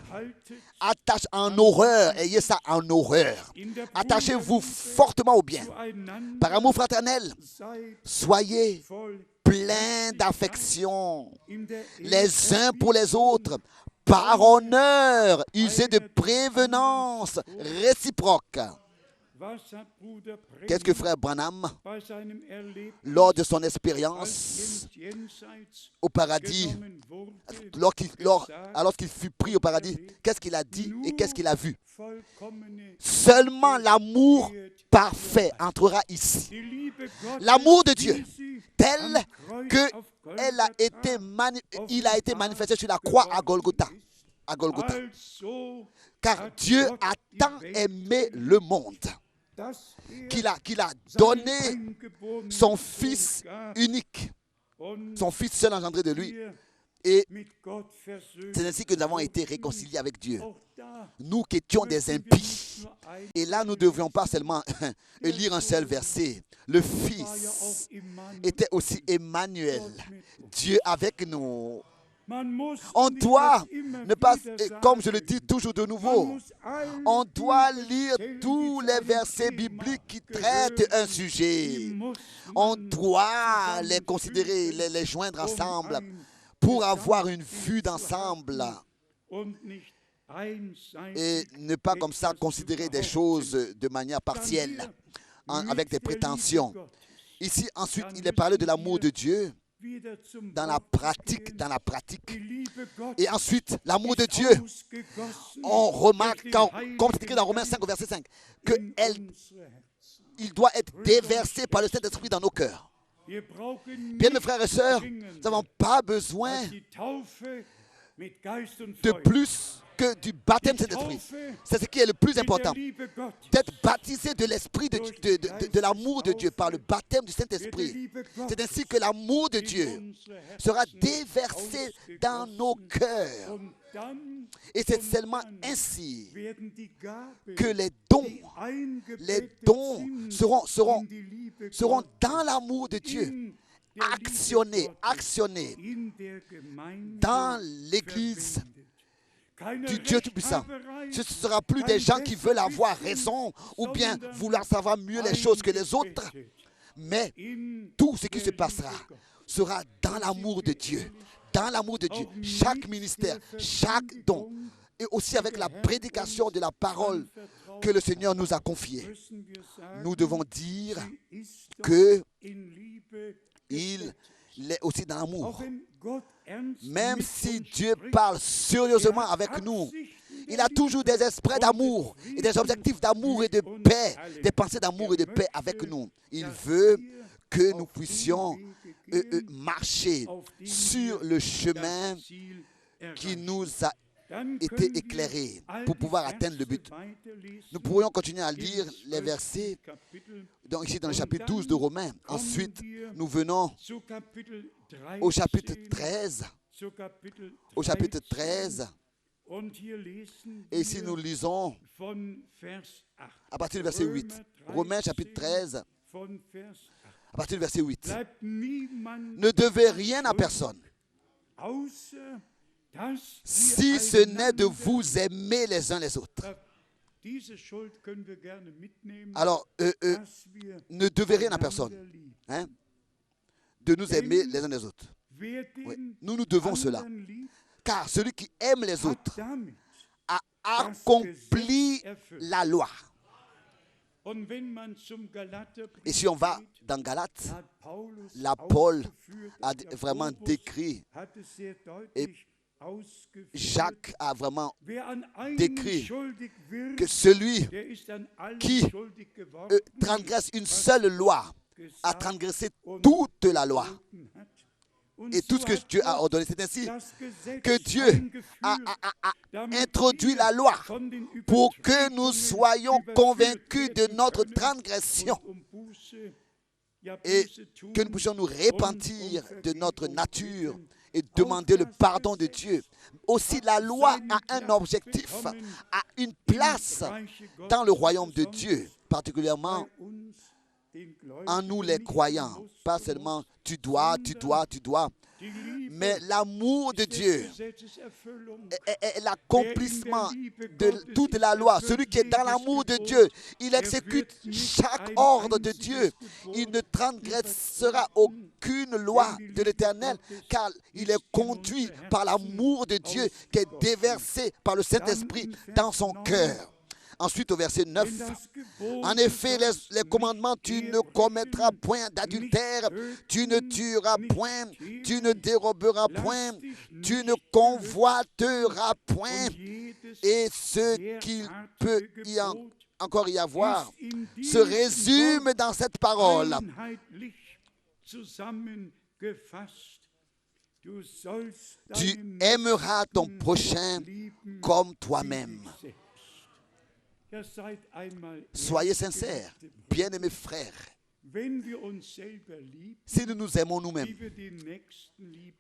Ayez ça en horreur. Attachez-vous fortement au bien. Par amour fraternel, soyez pleins d'affection les uns pour les autres. Par honneur, usez de prévenance réciproque. Qu'est-ce que frère Branham, lors de son expérience au paradis, alors qu'il fut pris au paradis, qu'est-ce qu'il a dit et qu'est-ce qu'il a vu? Seulement l'amour parfait entrera ici. L'amour de Dieu, tel qu'il a été manifesté sur la croix à Golgotha. Car Dieu a tant aimé le monde qu'il a donné son Fils unique, son Fils seul engendré de lui. Et c'est ainsi que nous avons été réconciliés avec Dieu. Nous qui étions des impies. Et là, nous ne devrions pas seulement lire un seul verset. Le Fils était aussi Emmanuel, Dieu avec nous. On doit ne pas, comme je le dis toujours de nouveau, on doit lire tous les versets bibliques qui traitent un sujet. On doit les considérer, les joindre ensemble pour avoir une vue d'ensemble et ne pas comme ça considérer des choses de manière partielle, avec des prétentions. Ici, ensuite, il est parlé de l'amour de Dieu. Dans la pratique. Et ensuite, l'amour de Dieu, on remarque, comme c'est écrit dans Romains 5 au verset 5, qu'il doit être déversé par le Saint-Esprit dans nos cœurs. Bien, mes frères et sœurs, nous n'avons pas besoin de plus que du baptême de Saint-Esprit. C'est ce qui est le plus important. D'être baptisé de l'Esprit de l'amour de Dieu par le baptême du Saint-Esprit. C'est ainsi que l'amour de Dieu sera déversé dans nos cœurs. Et c'est seulement ainsi que les dons seront dans l'amour de Dieu, actionnés dans l'Église du Dieu Tout-Puissant. Ce ne sera plus des gens qui veulent avoir raison ou bien vouloir savoir mieux les choses que les autres, mais tout ce qui se passera sera dans l'amour de Dieu. Dans l'amour de Dieu, chaque ministère, chaque don, et aussi avec la prédication de la parole que le Seigneur nous a confiée. Nous devons dire qu'il est aussi dans l'amour. Même si Dieu parle sérieusement avec nous, il a toujours des esprits d'amour et des objectifs d'amour et de paix, des pensées d'amour et de paix avec nous. Il veut que nous puissions marcher sur le chemin qui nous a été éclairé pour pouvoir atteindre le but. Nous pourrions continuer à lire les versets donc ici dans le chapitre 12 de Romains. Ensuite, nous venons au chapitre 13. Au chapitre 13. Et ici, nous lisons à partir du verset 8. Romains chapitre 13. À partir du verset 8. Ne devez rien à personne, si ce n'est de vous aimer les uns les autres. Alors, ne devez rien à personne, hein, de nous aimer les uns les autres. Oui. Nous devons cela. Car celui qui aime les autres a accompli la loi. Et si on va dans Galates, Paul a vraiment décrit, et Jacques a vraiment décrit que celui qui transgresse une seule loi a transgressé toute la loi. Et tout ce que Dieu a ordonné, c'est ainsi que Dieu a introduit la loi pour que nous soyons convaincus de notre transgression et que nous puissions nous repentir de notre nature et demander le pardon de Dieu. Aussi, la loi a un objectif, a une place dans le royaume de Dieu, particulièrement en nous les croyants. Pas seulement tu dois, mais l'amour de Dieu est l'accomplissement de toute la loi. Celui qui est dans l'amour de Dieu, il exécute chaque ordre de Dieu. Il ne transgressera aucune loi de l'Éternel, car il est conduit par l'amour de Dieu qui est déversé par le Saint-Esprit dans son cœur. Ensuite, au verset 9, en effet, les commandements, tu ne commettras point d'adultère, tu ne tueras point, tu ne déroberas point, tu ne convoiteras point, et ce qu'il peut encore y avoir se résume dans cette parole. Tu aimeras ton prochain comme toi-même. Soyez sincères, bien-aimés frères. Si nous nous aimons nous-mêmes,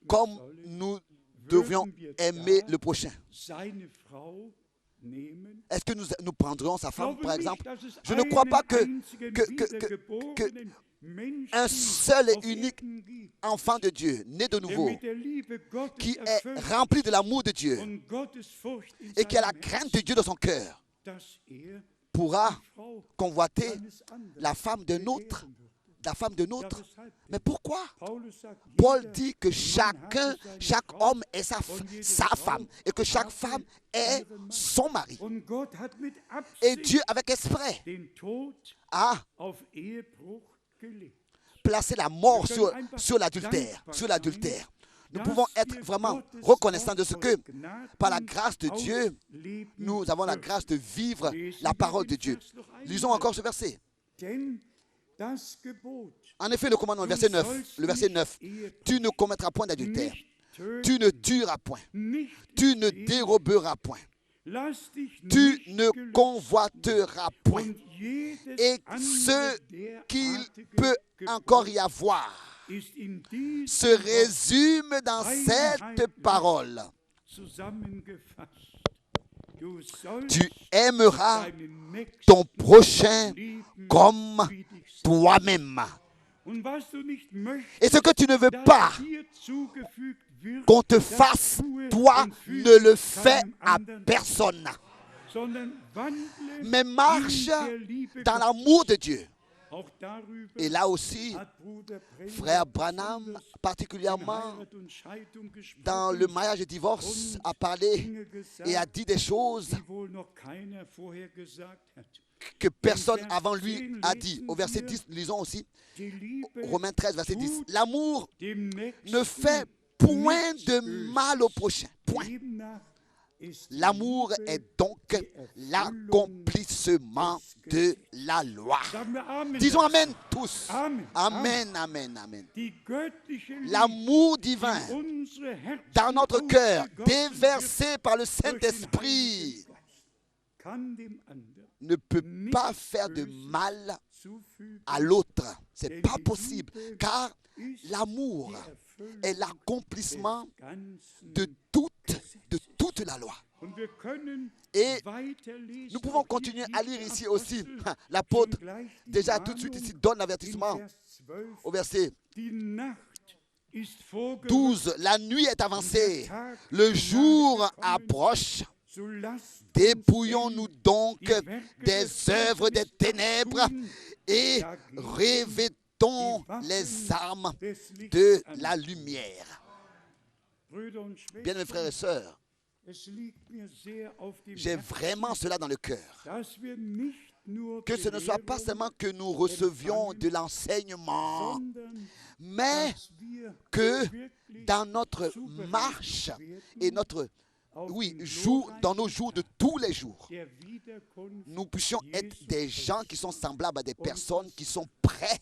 comme nous devions aimer le prochain, est-ce que nous prendrions sa femme, par exemple? Je ne crois pas que un seul et unique enfant de Dieu, né de nouveau, qui est rempli de l'amour de Dieu et qui a la crainte de Dieu dans son cœur, pourra convoiter la femme d'un autre. Mais pourquoi? Paul dit que chaque homme est sa femme et que chaque femme est son mari. Et Dieu, avec esprit, a placé la mort sur l'adultère. Nous pouvons être vraiment reconnaissants de ce que, par la grâce de Dieu, nous avons la grâce de vivre la parole de Dieu. Lisons encore ce verset. En effet, le commandement, le verset 9, tu ne commettras point d'adultère, tu ne tueras point, tu ne déroberas point, tu ne convoiteras point. Et ce qu'il peut encore y avoir se résume dans cette parole. Tu aimeras ton prochain comme toi-même. Et ce que tu ne veux pas qu'on te fasse, toi ne le fais à personne. Mais marche dans l'amour de Dieu. Et là aussi, frère Branham, particulièrement dans le mariage et divorce, a parlé et a dit des choses que personne avant lui a dit. Au verset 10, lisons aussi, Romains 13, verset 10. L'amour ne fait point de mal au prochain. Point. L'amour est donc l'accomplissement de la loi. Disons Amen tous. Amen, amen, amen. L'amour divin dans notre cœur, déversé par le Saint-Esprit, ne peut pas faire de mal à l'autre. Ce n'est pas possible, car l'amour est l'accomplissement de toute la loi. Et nous pouvons continuer à lire ici aussi. L'apôtre, déjà tout de suite ici, donne l'avertissement au verset 12. La nuit est avancée, le jour approche. Dépouillons-nous donc des œuvres des ténèbres et revêtons les armes de la lumière. Bien, mes frères et sœurs, j'ai vraiment cela dans le cœur. Que ce ne soit pas seulement que nous recevions de l'enseignement, mais que dans notre marche et dans nos jours de tous les jours, nous puissions être des gens qui sont semblables à des personnes qui sont prêts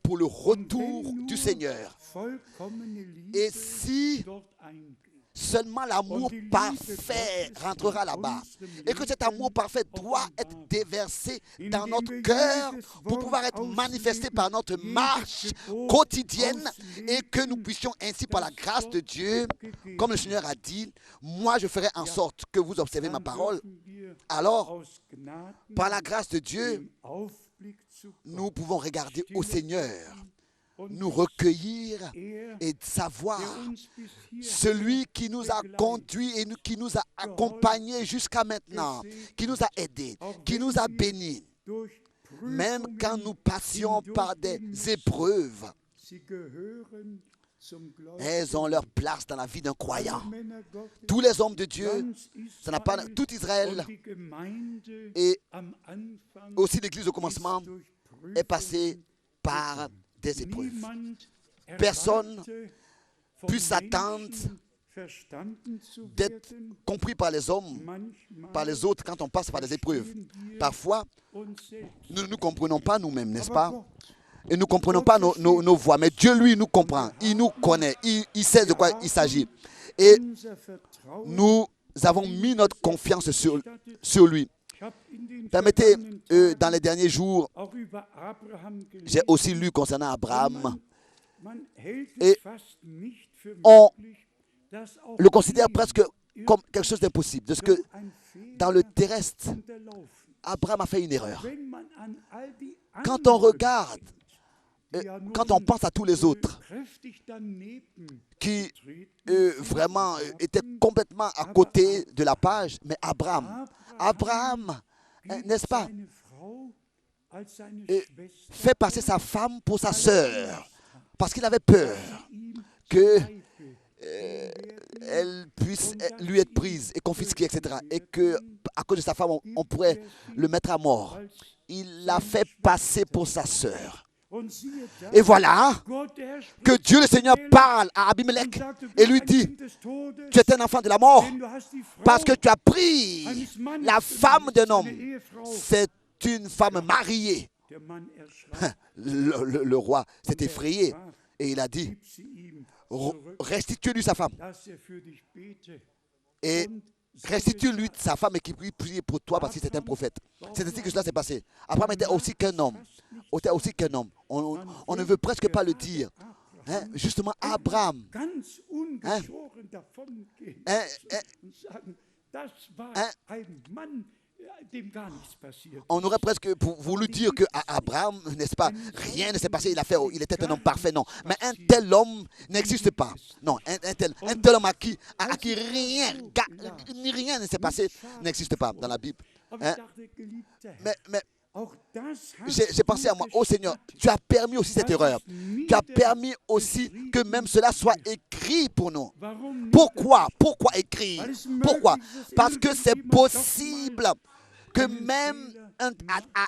pour le retour du Seigneur. Et si seulement l'amour parfait rentrera là-bas, et que cet amour parfait doit être déversé dans notre cœur pour pouvoir être manifesté par notre marche quotidienne, et que nous puissions ainsi, par la grâce de Dieu, comme le Seigneur a dit, moi je ferai en sorte que vous observez ma parole. Alors, par la grâce de Dieu, nous pouvons regarder au Seigneur, nous recueillir et savoir celui qui nous a conduits et qui nous a accompagnés jusqu'à maintenant, qui nous a aidés, qui nous a bénis. Même quand nous passions par des épreuves, elles ont leur place dans la vie d'un croyant. Tous les hommes de Dieu, ça n'a pas tout Israël et aussi l'Église au commencement est passée par des épreuves. Personne ne peut s'attendre d'être compris par les hommes, par les autres quand on passe par des épreuves. Parfois, nous ne nous comprenons pas nous-mêmes, n'est-ce pas? Et nous ne comprenons pas nos voix. Mais Dieu, lui, nous comprend. Il nous connaît. Il sait de quoi il s'agit. Et nous avons mis notre confiance sur lui. Permettez, dans les derniers jours, j'ai aussi lu concernant Abraham. Et on le considère presque comme quelque chose d'impossible. Parce que dans le terrestre, Abraham a fait une erreur. Quand on regarde, quand on pense à tous les autres qui vraiment étaient complètement à côté de la page, mais Abraham, n'est-ce pas, fait passer sa femme pour sa sœur parce qu'il avait peur que elle puisse lui être prise et confisquée, etc. Et que à cause de sa femme, on pourrait le mettre à mort. Il l'a fait passer pour sa sœur. Et voilà que Dieu le Seigneur parle à Abimelech et lui dit: tu es un enfant de la mort parce que tu as pris la femme d'un homme. C'est une femme mariée. Le roi s'est effrayé et il a dit: restitue-lui sa femme. Et restitue-lui sa femme et qu'il puisse prier pour toi parce que c'est un prophète. C'est ainsi que cela s'est passé. Abraham était aussi qu'un homme. On ne veut presque pas le dire. Hein, justement, Abraham. Hein, on aurait presque voulu dire qu'à Abraham, n'est-ce pas, rien ne s'est passé, il était un homme parfait, non. Mais un tel homme n'existe pas. Non, un tel homme à qui rien ne s'est passé n'existe pas dans la Bible. Hein? Mais j'ai pensé à moi, oh Seigneur, tu as permis aussi cette erreur. Tu as permis aussi que même cela soit écrit pour nous. Pourquoi? Pourquoi écrire? Pourquoi? Parce que c'est possible que même à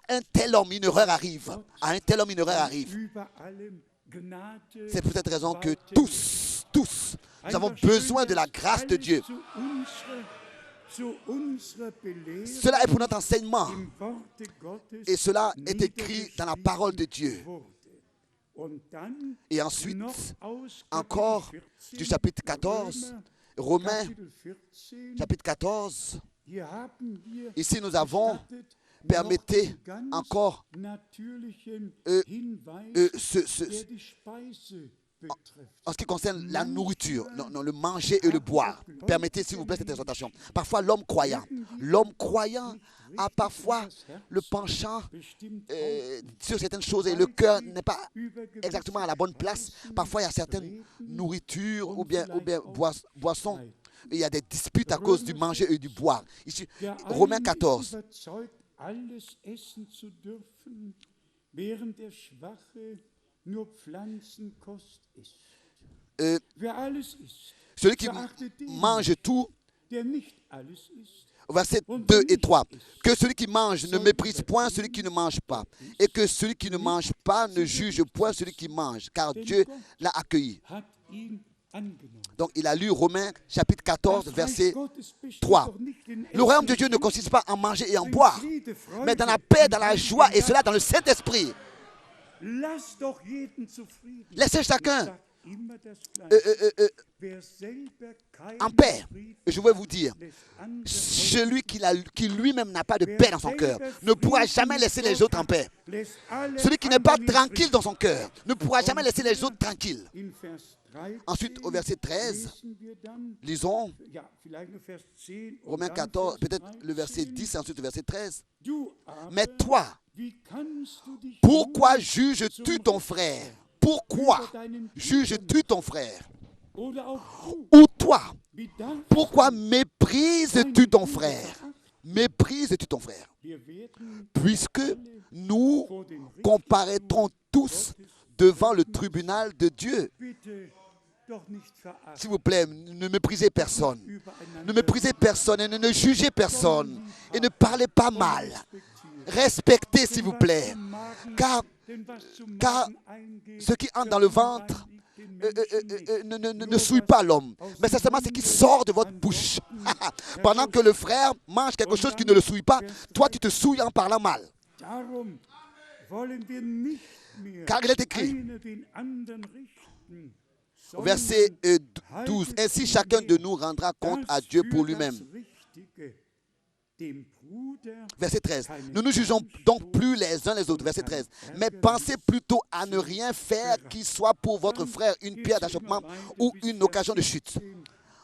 un tel homme une erreur arrive. À un tel homme une erreur arrive. C'est pour cette raison que tous, nous avons besoin de la grâce de Dieu. Cela est pour notre enseignement. Et cela est écrit dans la parole de Dieu. Et ensuite, encore du chapitre 14, Romains, chapitre 14. Ici, nous avons, permettez encore en ce qui concerne la nourriture, non, le manger et le boire. Permettez, s'il vous plaît, cette exhortation. Parfois, l'homme croyant a parfois le penchant sur certaines choses et le cœur n'est pas exactement à la bonne place. Parfois, il y a certaines nourritures ou bien boissons. Il y a des disputes à cause du manger et du boire. Ici, Romains 14. Celui qui mange tout, versets 2 et 3, que celui qui mange ne méprise point celui qui ne mange pas, et que celui qui ne mange pas ne juge point celui qui mange, car Dieu l'a accueilli. Donc il a lu Romains chapitre 14, verset 3. Le royaume de Dieu ne consiste pas en manger et en boire, mais dans la paix, dans la joie, et cela dans le Saint-Esprit. Laissez chacun en paix. Je vais vous dire, celui qui lui-même n'a pas de paix dans son cœur ne pourra jamais laisser les autres en paix. Celui qui n'est pas tranquille dans son cœur ne pourra jamais laisser les autres tranquilles. Ensuite, au verset 13, lisons Romains 14, peut-être le verset 10 et ensuite le verset 13. Mais toi, pourquoi juges-tu ton frère? Pourquoi juges-tu ton frère? Ou toi, pourquoi méprises-tu ton frère? Méprises-tu ton frère? Puisque nous comparaîtrons tous devant le tribunal de Dieu. S'il vous plaît, ne méprisez personne. Ne méprisez personne et ne jugez personne. Et ne parlez pas mal. Respectez, s'il vous plaît. Car ce qui entre dans le ventre ne souille pas l'homme. Mais c'est seulement ce qui sort de votre bouche. Pendant que le frère mange quelque chose qui ne le souille pas, toi tu te souilles en parlant mal. Car il est écrit, au verset 12, « Ainsi chacun de nous rendra compte à Dieu pour lui-même. » Verset 13, « Nous ne jugeons donc plus les uns les autres. » Verset 13, « Mais pensez plutôt à ne rien faire qui soit pour votre frère une pierre d'achoppement ou une occasion de chute. »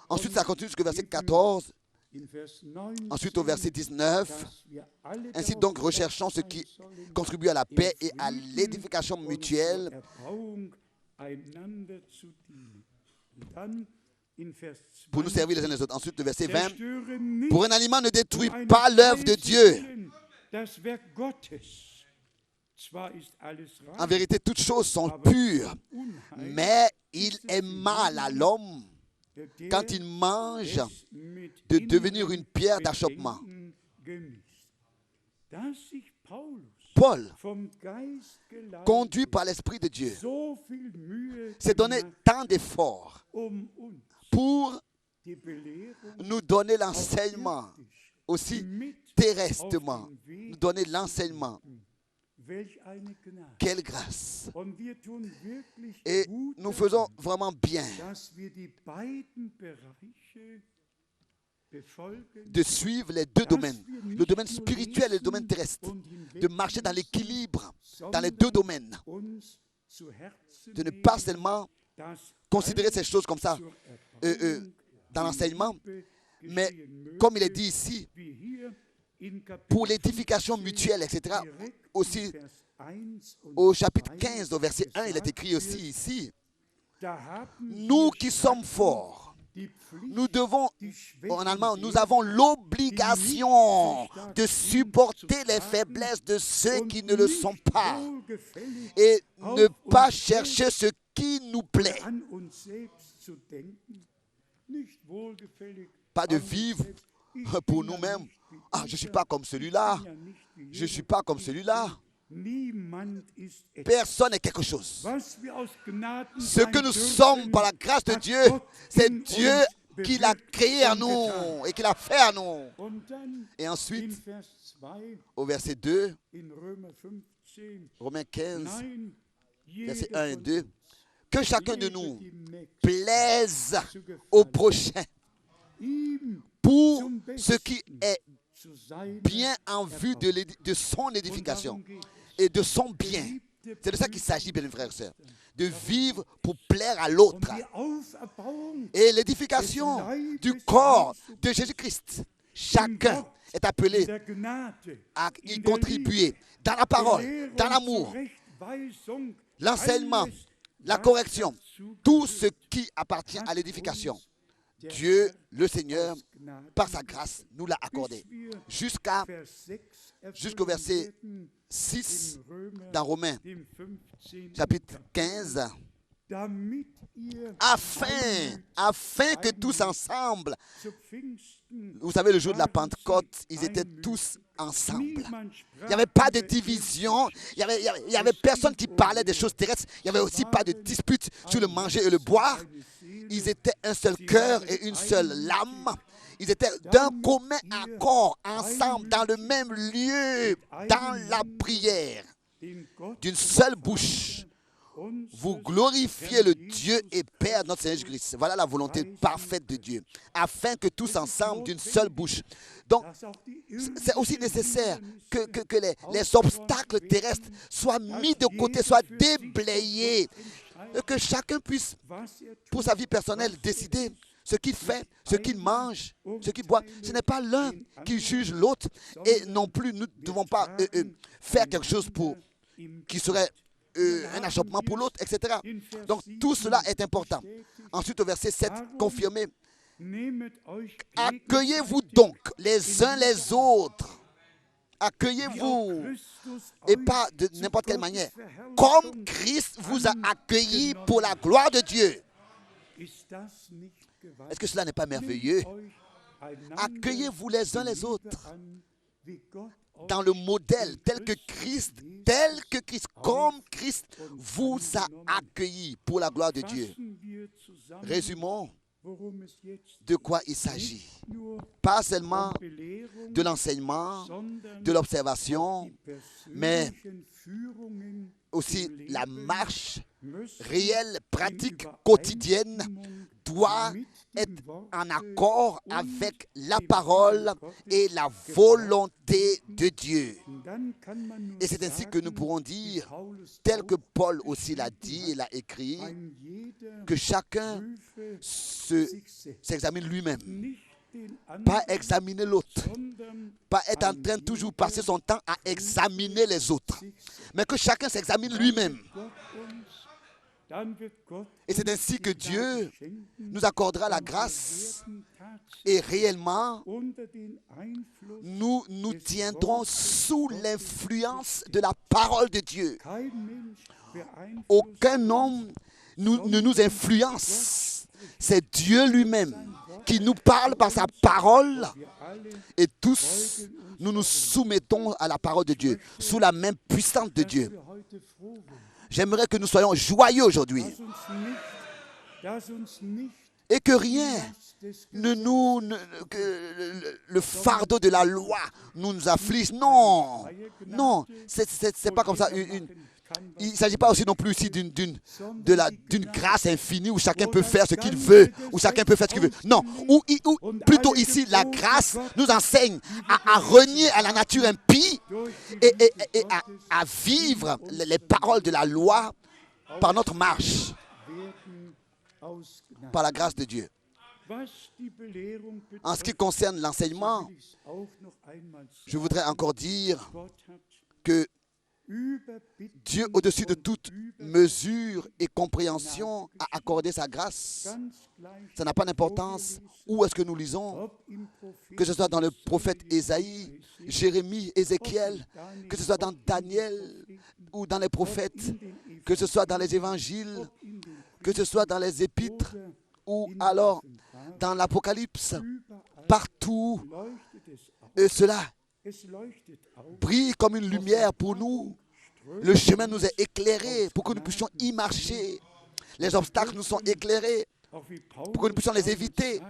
Ensuite, ça continue jusqu'au verset 14. Ensuite, au verset 19, « Ainsi donc, recherchons ce qui contribue à la paix et à l'édification mutuelle. » Pour nous servir les uns les autres. Ensuite, le verset 20. « Pour un aliment ne détruit pas l'œuvre de Dieu. » En vérité, toutes choses sont pures, mais il est mal à l'homme, quand il mange, de devenir une pierre d'achoppement. Paul, conduit par l'Esprit de Dieu, s'est donné tant d'efforts pour nous donner l'enseignement, aussi terresтрement, nous donner l'enseignement. Quelle grâce! Et nous faisons vraiment bien de suivre les deux domaines, le domaine spirituel et le domaine terrestre, de marcher dans l'équilibre dans les deux domaines, de ne pas seulement considérer ces choses comme ça dans l'enseignement, mais comme il est dit ici, pour l'édification mutuelle, etc. Aussi, au chapitre 15, au verset 1, il est écrit aussi ici, nous qui sommes forts, nous devons, en allemand, nous avons l'obligation de supporter les faiblesses de ceux qui ne le sont pas et ne pas chercher ce qui nous plaît. Pas de vivre pour nous-mêmes. Ah, je ne suis pas comme celui-là. Je ne suis pas comme celui-là. Personne n'est quelque chose. Ce que nous sommes par la grâce de Dieu, c'est Dieu qui l'a créé en nous et qui l'a fait en nous. Et ensuite, au verset 2, Romains 15, verset 1 et 2, que chacun de nous plaise au prochain pour ce qui est bien en vue de son édification et de son bien. C'est de ça qu'il s'agit, bien frères et sœurs, de vivre pour plaire à l'autre. Et l'édification du corps de Jésus-Christ, chacun est appelé à y contribuer dans la parole, dans l'amour, l'enseignement, la correction, tout ce qui appartient à l'édification. Dieu, le Seigneur, par sa grâce, nous l'a accordé. Jusqu'au verset 6 dans Romains, chapitre 15, afin que tous ensemble, vous savez, le jour de la Pentecôte, ils étaient tous ensemble. Il n'y avait pas de division, il n'y avait personne qui parlait des choses terrestres, il n'y avait aussi pas de dispute sur le manger et le boire. Ils étaient un seul cœur et une seule âme. Ils étaient d'un commun accord, ensemble, dans le même lieu, dans la prière, d'une seule bouche. Vous glorifiez le Dieu et Père de notre Seigneur Jésus-Christ. Voilà la volonté parfaite de Dieu, afin que tous ensemble, d'une seule bouche. Donc, c'est aussi nécessaire que les obstacles terrestres soient mis de côté, soient déblayés, et que chacun puisse, pour sa vie personnelle, décider ce qu'il fait, ce qu'il mange, ce qu'il boit. Ce n'est pas l'un qui juge l'autre, et non plus nous ne devons pas faire quelque chose qui serait un achoppement pour l'autre, etc. Donc tout cela est important. Ensuite au verset 7, confirmé, accueillez-vous donc les uns les autres. Accueillez-vous, et pas de n'importe quelle manière, comme Christ vous a accueilli pour la gloire de Dieu. Est-ce que cela n'est pas merveilleux? Accueillez-vous les uns les autres dans le modèle tel que Christ, comme Christ vous a accueilli pour la gloire de Dieu. Résumons de quoi il s'agit. Pas seulement de l'enseignement, de l'observation, mais aussi la marche réelle, pratique, quotidienne doit être en accord avec la parole et la volonté de Dieu. Et c'est ainsi que nous pourrons dire, tel que Paul aussi l'a dit et l'a écrit, que chacun s'examine lui-même. Pas examiner l'autre, pas être en train de toujours passer son temps à examiner les autres, mais que chacun s'examine lui-même. Et c'est ainsi que Dieu nous accordera la grâce et réellement nous nous tiendrons sous l'influence de la parole de Dieu. Aucun homme ne nous influence, c'est Dieu lui-même qui nous parle par sa parole, et tous nous nous soumettons à la parole de Dieu, sous la main puissante de Dieu. J'aimerais que nous soyons joyeux aujourd'hui et que rien que le fardeau de la loi nous afflige. Non, non, c'est pas comme ça il ne s'agit pas aussi non plus ici d'une grâce infinie où chacun peut faire ce qu'il veut, où chacun peut faire ce qu'il veut. Non, ou plutôt ici, la grâce nous enseigne à renier à la nature impie et à vivre les paroles de la loi par notre marche, par la grâce de Dieu. En ce qui concerne l'enseignement, je voudrais encore dire que Dieu, au-dessus de toute mesure et compréhension, a accordé sa grâce. Ça n'a pas d'importance où est-ce que nous lisons, que ce soit dans le prophète Ésaïe, Jérémie, Ézéchiel, que ce soit dans Daniel ou dans les prophètes, que ce soit dans les évangiles, que ce soit dans les épîtres ou alors dans l'Apocalypse, partout, et cela brille comme une lumière pour nous. Le chemin nous est éclairé pour que nous puissions y marcher. Les obstacles nous sont éclairés pour que nous puissions les éviter.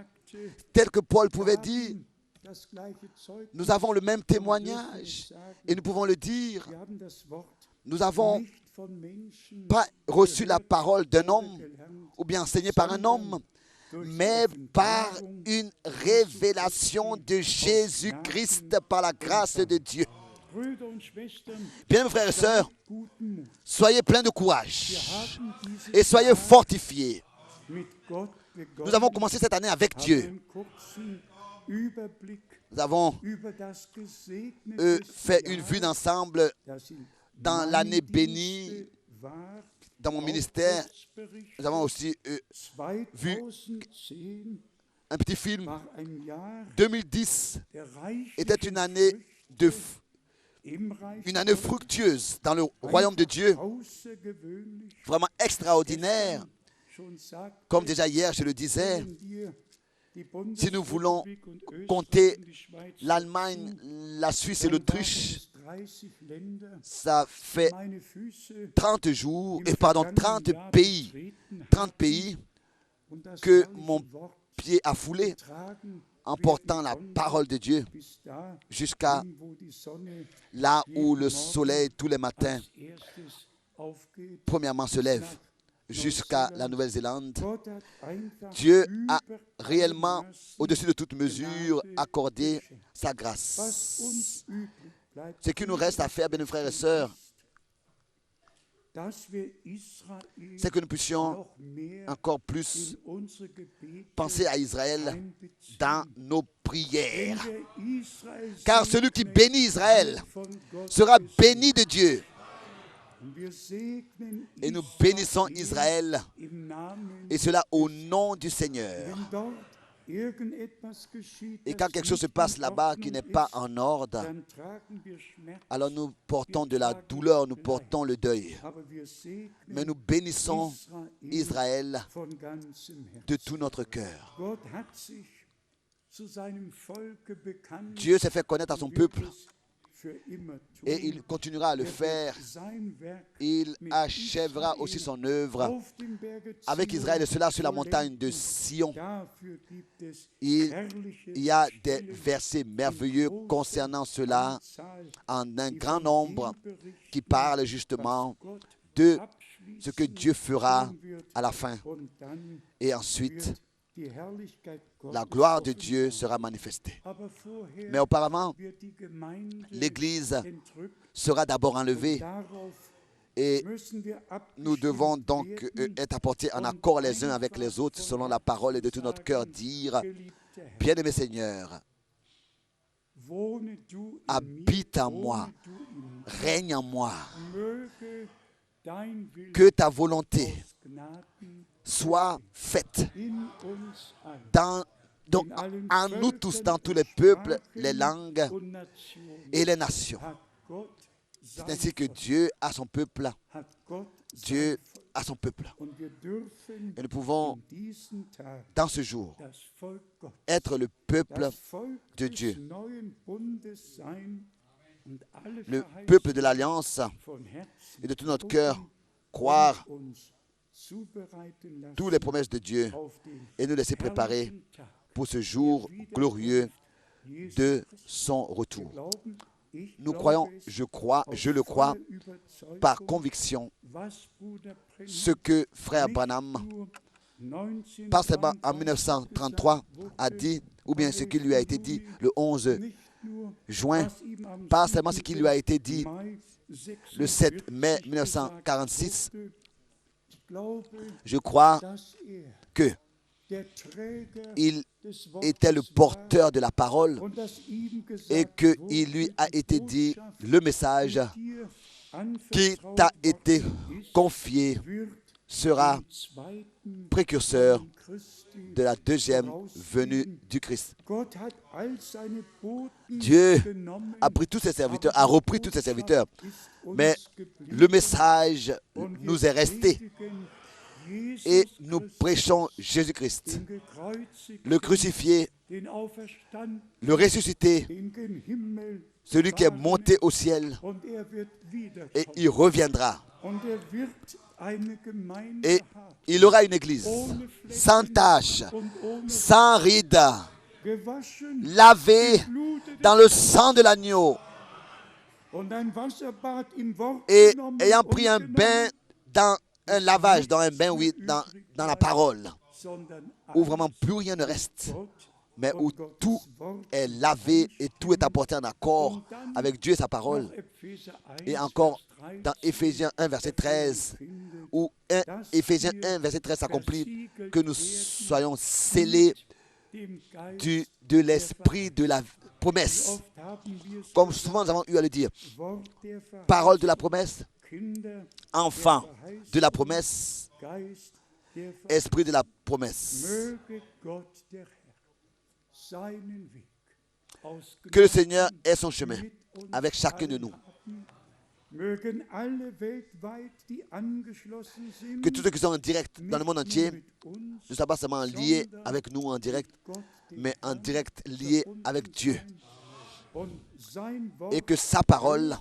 Tel que Paul pouvait dire, nous avons le même témoignage et nous pouvons le dire. Nous n'avons pas reçu la parole d'un homme ou bien enseigné par un homme, mais par une révélation de Jésus-Christ par la grâce de Dieu. Bien, mes frères et sœurs, soyez pleins de courage et soyez fortifiés. Nous avons commencé cette année avec Dieu. Nous avons fait une vue d'ensemble dans l'année bénie. Dans mon ministère, nous avons aussi vu un petit film. 2010 était une année fructueuse dans le royaume de Dieu, vraiment extraordinaire. Comme déjà hier, je le disais, si nous voulons compter l'Allemagne, la Suisse et l'Autriche, ça fait 30 pays que mon pied a foulé en portant la parole de Dieu jusqu'à là où le soleil tous les matins premièrement se lève, jusqu'à la Nouvelle-Zélande. Dieu a réellement, au-dessus de toute mesure, accordé sa grâce. Ce qui nous reste à faire, bien, mes frères et sœurs, c'est que nous puissions encore plus penser à Israël dans nos prières. Car celui qui bénit Israël sera béni de Dieu. Et nous bénissons Israël, et cela au nom du Seigneur. Et quand quelque chose se passe là-bas qui n'est pas en ordre, alors nous portons de la douleur, nous portons le deuil. Mais nous bénissons Israël de tout notre cœur. Dieu s'est fait connaître à son peuple et il continuera à le faire. Il achèvera aussi son œuvre avec Israël, et cela sur la montagne de Sion. Il y a des versets merveilleux concernant cela en un grand nombre qui parlent justement de ce que Dieu fera à la fin. Et ensuite, la gloire de Dieu sera manifestée. Mais auparavant, l'Église sera d'abord enlevée et nous devons donc être apportés en accord les uns avec les autres selon la parole et de tout notre cœur dire: Bien-aimé Seigneur, habite en moi, règne en moi, que ta volonté soit faite en nous tous, dans tous les peuples, les langues et les nations. C'est ainsi que Dieu a son peuple. Dieu a son peuple. Et nous pouvons, dans ce jour, être le peuple de Dieu. Le peuple de l'Alliance, et de tout notre cœur, croire toutes les promesses de Dieu et nous laisser préparer pour ce jour glorieux de son retour. nous croyons, je le crois, par conviction, ce que frère Branham, pas seulement en 1933, a dit, ou bien ce qui lui a été dit le 11 juin, pas seulement ce qui lui a été dit le 7 mai 1946, je crois qu'il était le porteur de la parole et qu'il lui a été dit le message qui t'a été confié sera précurseur de la deuxième venue du Christ. Dieu a pris tous ses serviteurs, a repris tous ses serviteurs, mais le message nous est resté et nous prêchons Jésus-Christ, le crucifié, le ressuscité, celui qui est monté au ciel, et il reviendra. Et il aura une église sans tache, sans ride, lavée dans le sang de l'agneau et ayant pris un bain dans un lavage, dans un bain, oui, dans la parole, où vraiment plus rien ne reste, mais où tout est lavé et tout est apporté en accord avec Dieu et sa parole. Et encore dans Éphésiens 1, verset 13, où Éphésiens 1, verset 13 s'accomplit, que nous soyons scellés de l'esprit de la promesse. Comme souvent nous avons eu à le dire, parole de la promesse, enfant de la promesse, esprit de la promesse. Que le Seigneur ait son chemin avec chacun de nous. Que tous ceux qui sont en direct dans le monde entier ne soient pas seulement liés avec nous en direct, mais en direct liés avec Dieu. Et que sa parole,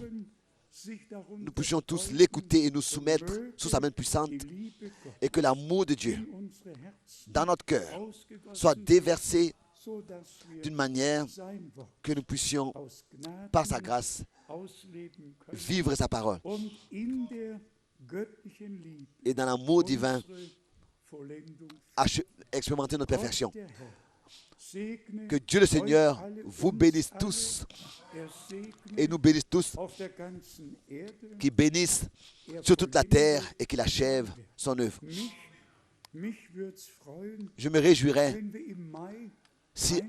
nous puissions tous l'écouter et nous soumettre sous sa main puissante, et que l'amour de Dieu dans notre cœur soit déversé d'une manière que nous puissions, par sa grâce, vivre sa parole. Et dans l'amour divin, expérimenter notre perfection. Que Dieu le Seigneur vous bénisse tous et nous bénisse tous, qui bénisse sur toute la terre et qu'il achève son œuvre. Je me réjouirais si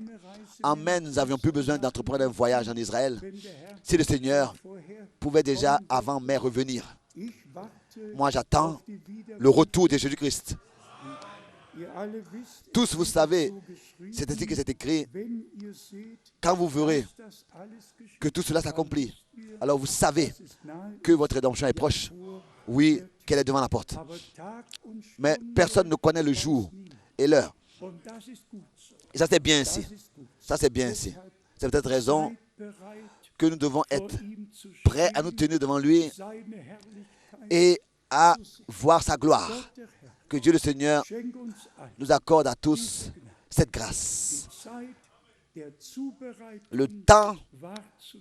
en mai nous n'avions plus besoin d'entreprendre un voyage en Israël, si le Seigneur pouvait déjà avant mai revenir. Moi j'attends le retour de Jésus-Christ. Tous vous savez, c'est ainsi que c'est écrit, quand vous verrez que tout cela s'accomplit, alors vous savez que votre rédemption est proche. Oui, qu'elle est devant la porte. Mais personne ne connaît le jour et l'heure. Et ça c'est bien ainsi. Ça c'est bien ainsi. C'est peut-être raison que nous devons être prêts à nous tenir devant lui et à voir sa gloire. Que Dieu le Seigneur nous accorde à tous cette grâce. Le temps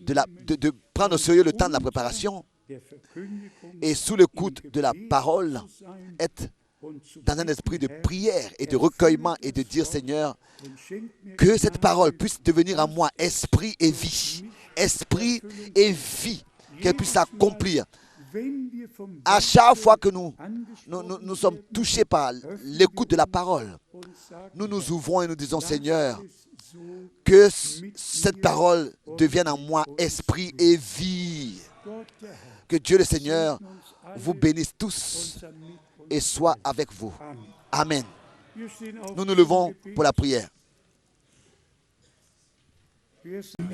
de prendre au sérieux le temps de la préparation et sous l'écoute de la parole, être dans un esprit de prière et de recueillement et de dire, Seigneur, que cette parole puisse devenir en moi esprit et vie. Esprit et vie, qu'elle puisse s'accomplir. À chaque fois que nous sommes touchés par l'écoute de la parole, nous nous ouvrons et nous disons, Seigneur, que cette parole devienne en moi esprit et vie. Que Dieu le Seigneur vous bénisse tous et soit avec vous. Amen. Nous nous levons pour la prière.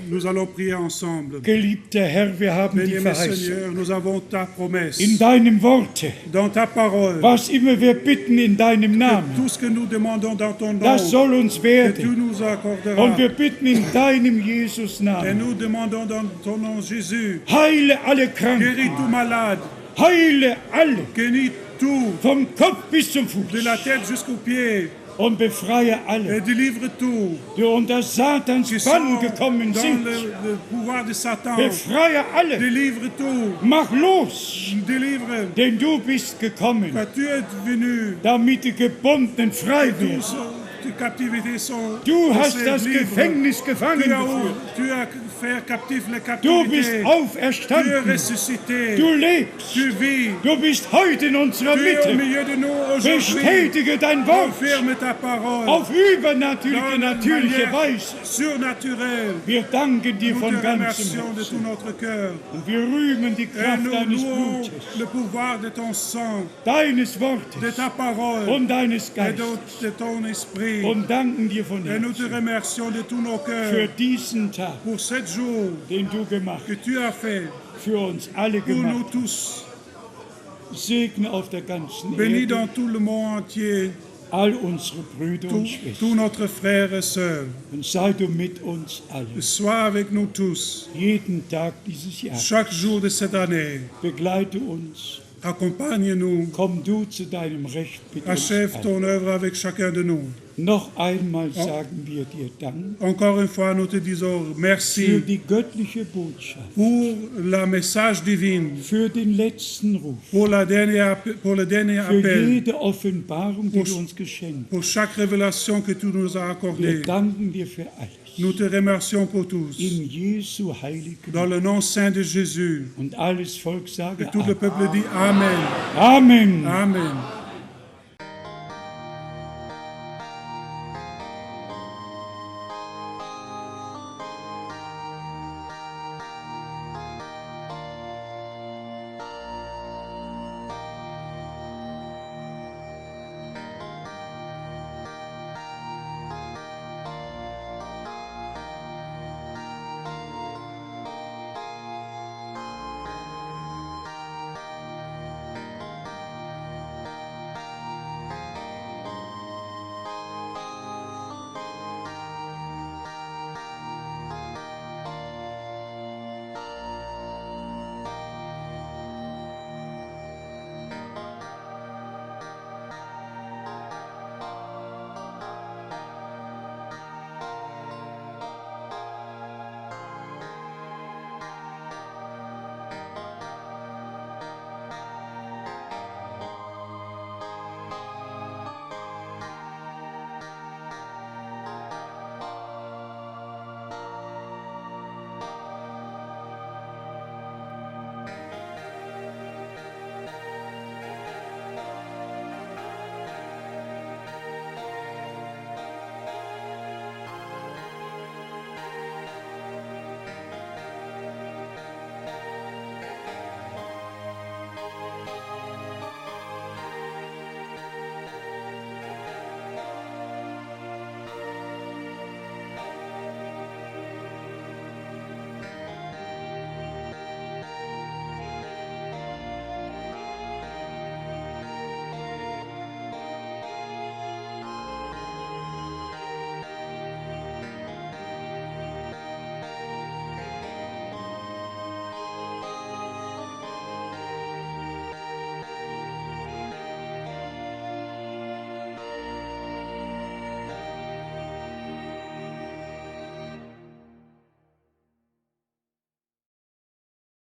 Nous allons prier ensemble. Geliebter Herr, wir haben die Bien-aimé Verheißung Seigneur, nous avons ta promesse. in deinem Worte. Dans ta parole, Was immer wir bitten in deinem Namen, tout ce que nous demandons dans ton nom, das soll uns que tu werden. nous accorderas. Und wir bitten in deinem Jesus Et Namen. nous demandons dans ton nom, Jésus, Heile alle guéris Kranken, tout malade, heile alle, guéris tout, vom Kopf bis zum Fuß. de la tête jusqu'aux pieds. und befreie et alle, délivre tous die unter Satans qui Bann sont gekommen dans sind. le pouvoir de Satan. Befreie alle, Délivre tout, mach los, délivre, denn du bist gekommen, car tu es venu, damit die Gebundenen frei werden. tous tes captivités sont Du hast laissées das libres. Gefängnis gefangen geführt. Tu as fait captif les Du bist captivités. Tu es auferstanden. ressuscité. Du lebst. Tu vis. Du bist heute in unserer Tu es au Mitte. milieu de nous aujourd'hui. Bestätige dein Wort Confirme ta parole. auf übernatürliche, Dans une natürliche manière Weise. surnaturelle. Wir danken dir Nous von te ganzem remercions de tout Herzen. notre cœur. Und wir rühmen die Et Kraft nous deines louons Blutes, le pouvoir de ton sang, deines de Wortes ta parole und deines et Geistes. de ton esprit. Und danken dir von Et nous te Herzen remercions de tous nos für cœurs diesen Tag, pour 7 jours den du gemacht que tu as fait für uns alle pour nous gemacht. tous. Segne auf der ganzen Bénis Erde dans tout le monde entier all unsere Brüder und tous Schwestern. notre frères et sœurs. Und sei du mit uns allen. Sois avec nous tous, Jeden Tag dieses Jahres. chaque jour de cette année. Begleite uns. Accompagne-nous, Komm du zu deinem Recht mit uns achève allen. ton œuvre avec chacun de nous. Noch einmal sagen wir dir Dank Encore une fois, nous te disons für merci die göttliche Botschaft, pour le message divin, für den letzten Ruf, pour le dernier für appel, jede Offenbarung, die du uns geschenkt pour chaque révélation que tu nous as hast. accordée. Wir danken dir für alles. Nous te remercions pour tous. In Jesu heiligen Dans le nom saint de Jésus, und alles Volk sage et tout le peuple dit Amen. Amen. Amen.